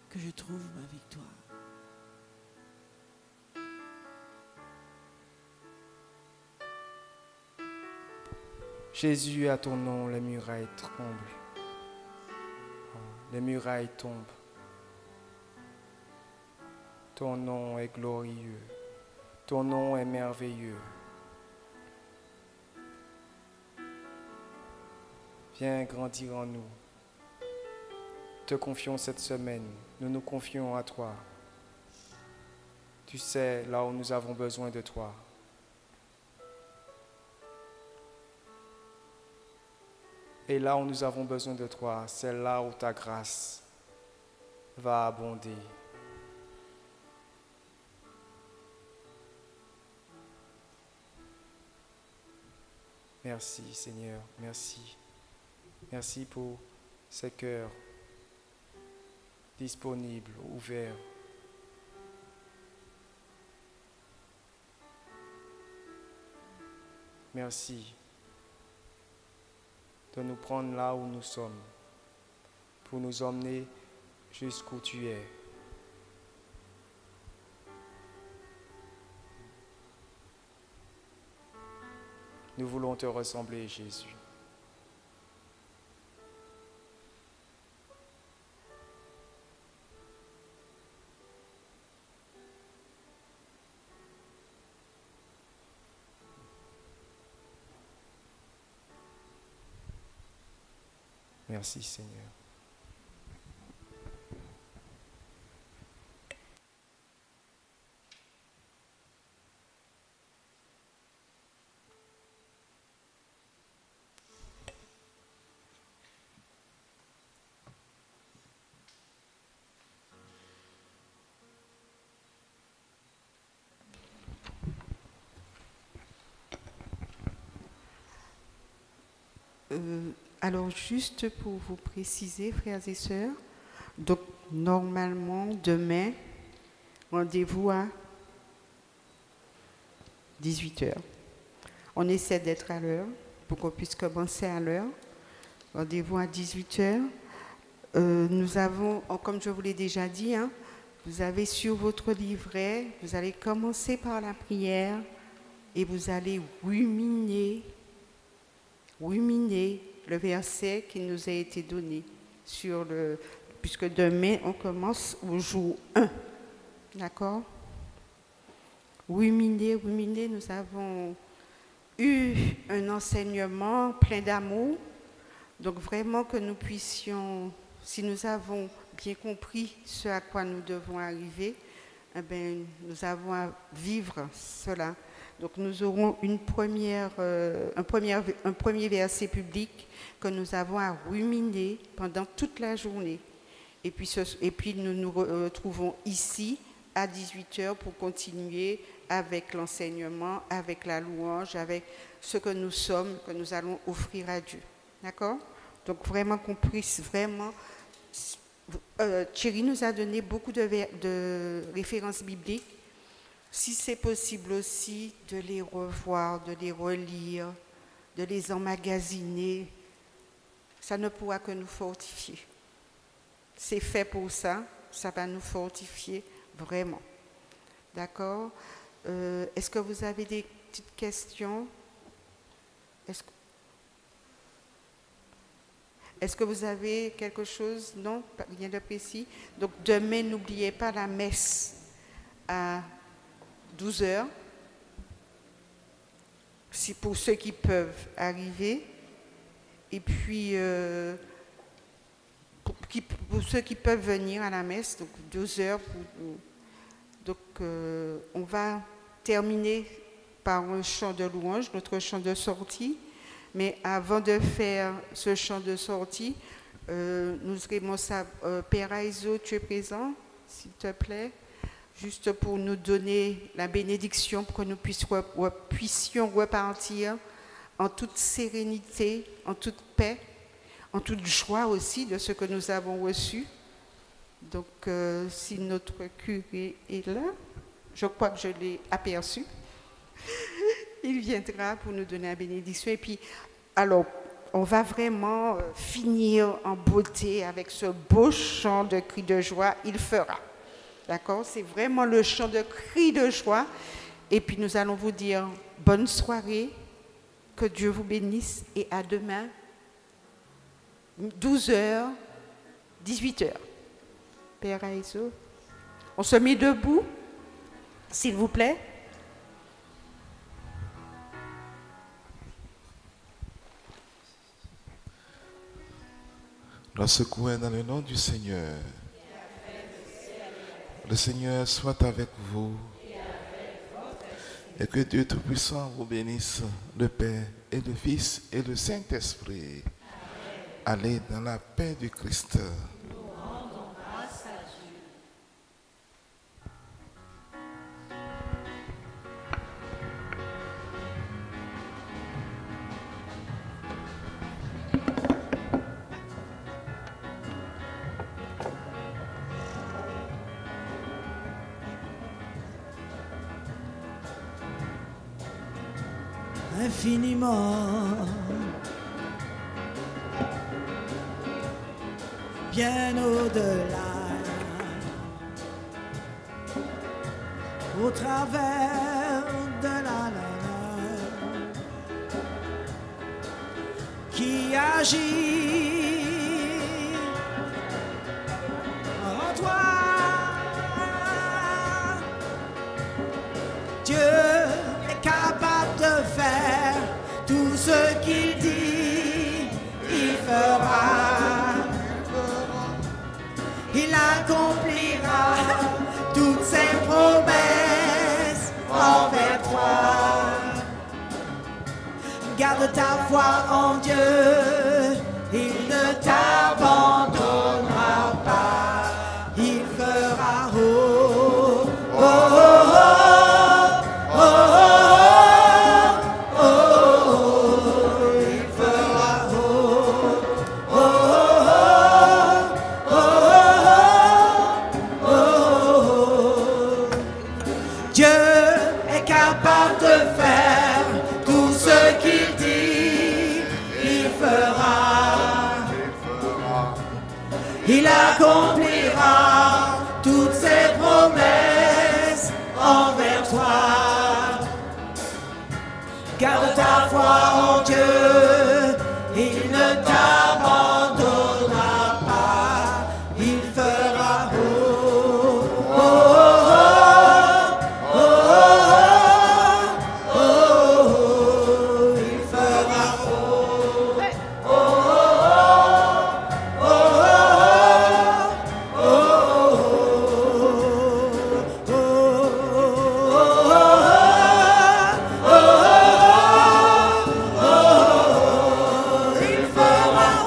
que je trouve ma victoire. Jésus, à ton nom, les murailles tremblent. Les murailles tombent. Ton nom est glorieux. Ton nom est merveilleux. Viens grandir en nous. Te confions cette semaine. Nous nous confions à toi. Tu sais là où nous avons besoin de toi. Et là où nous avons besoin de toi, c'est là où ta grâce va abonder. Merci Seigneur, merci. Merci pour ces cœurs disponibles, ouverts. Merci de nous prendre là où nous sommes, pour nous emmener jusqu'où tu es. Nous voulons te ressembler, Jésus. Merci Seigneur. Alors, juste pour vous préciser, frères et sœurs, donc normalement, demain, rendez-vous à 18h. On essaie d'être à l'heure pour qu'on puisse commencer à l'heure. Rendez-vous à 18h. Nous avons, comme je vous l'ai déjà dit, vous avez sur votre livret, vous allez commencer par la prière et vous allez ruminer le verset qui nous a été donné puisque demain on commence au jour 1. D'accord? Ruminer, nous avons eu un enseignement plein d'amour. Donc vraiment que nous puissions, si nous avons bien compris ce à quoi nous devons arriver, eh bien, nous avons à vivre cela. Donc nous aurons un premier verset public que nous avons à ruminer pendant toute la journée. Et puis nous nous retrouvons ici à 18h pour continuer avec l'enseignement, avec la louange, avec ce que nous sommes, que nous allons offrir à Dieu. D'accord? Donc vraiment qu'on puisse vraiment... Thierry nous a donné beaucoup de références bibliques. Si c'est possible aussi de les revoir, de les relire, de les emmagasiner, ça ne pourra que nous fortifier. C'est fait pour ça, ça va nous fortifier vraiment. D'accord? Est-ce que vous avez des petites questions? Est-ce que vous avez quelque chose? Non, rien de précis. Donc demain, n'oubliez pas la messe à 12h. C'est pour ceux qui peuvent arriver. Et puis, pour ceux qui peuvent venir à la messe, donc 12h. On va terminer par un chant de louange, notre chant de sortie. Mais avant de faire ce chant de sortie, nous aimons ça. Père Aizo, tu es présent, s'il te plaît, juste pour nous donner la bénédiction, pour que nous puissions repartir en toute sérénité, en toute paix, en toute joie aussi de ce que nous avons reçu. Donc, si notre curé est là, je crois que je l'ai aperçu, il viendra pour nous donner la bénédiction. Et puis, alors, on va vraiment finir en beauté avec ce beau chant de cri de joie. Il fera. D'accord? C'est vraiment le chant de cri de joie. Et puis, nous allons vous dire bonne soirée, que Dieu vous bénisse et à demain, 12h, 18h. Père Aizo, on se met debout, s'il vous plaît. Nous secouons dans le nom du Seigneur. Le Seigneur soit avec vous. Et que Dieu Tout-Puissant vous bénisse, le Père et le Fils et le Saint-Esprit. Allez dans la paix du Christ. Infiniment, bien au-delà, au travers de la qui agit en toi, Dieu est capable de faire tout ce qu'il dit, il fera. Il accomplira toutes ses promesses envers toi. Garde ta foi en Dieu, il ne t'abandonnera pas. Il fera oh, oh, oh, oh, oh, oh, oh, il fera oh, oh, oh, oh, oh, oh. Dieu est capable de faire tout ce qu'il dit, il fera. Il accomplira toutes ses promesses envers toi. Garde ta foi en Dieu, il ne t'abandonnera pas. Il fera oh, oh, oh, oh, oh, oh, il fera oh, oh, oh, oh, il fera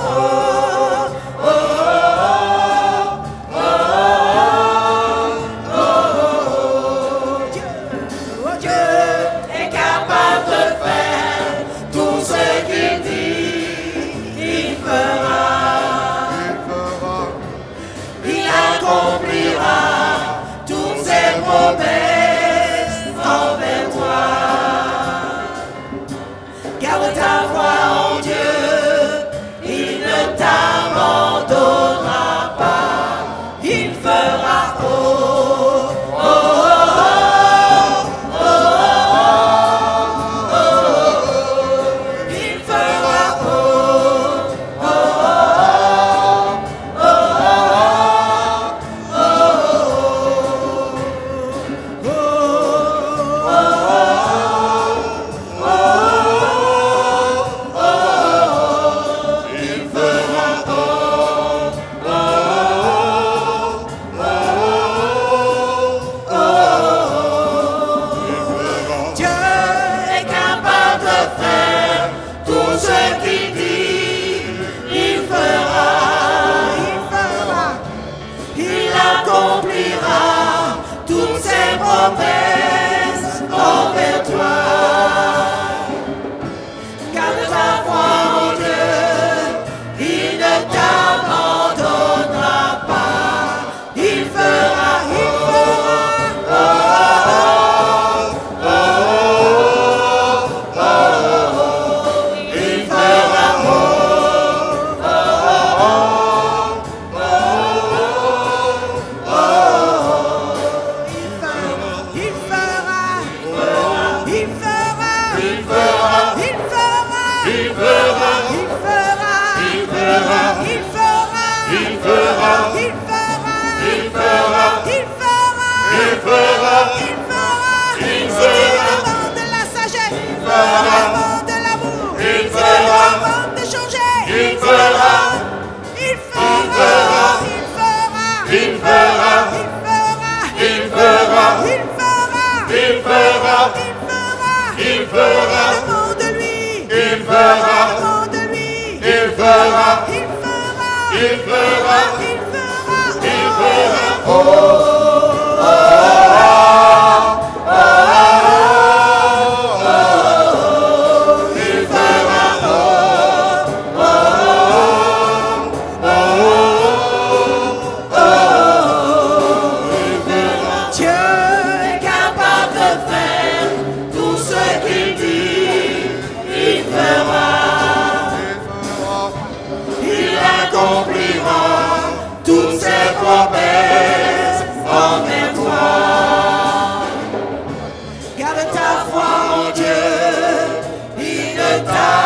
fera, Demande-lui. il fera, Demande-lui. il fera, Il fera. il fera, Il fera. il fera. Dieu est capable de faire tout ce qu'il dit. Il fera. Il accomplira toutes ses promesses envers toi. Garde ta foi en Dieu, il ne t'a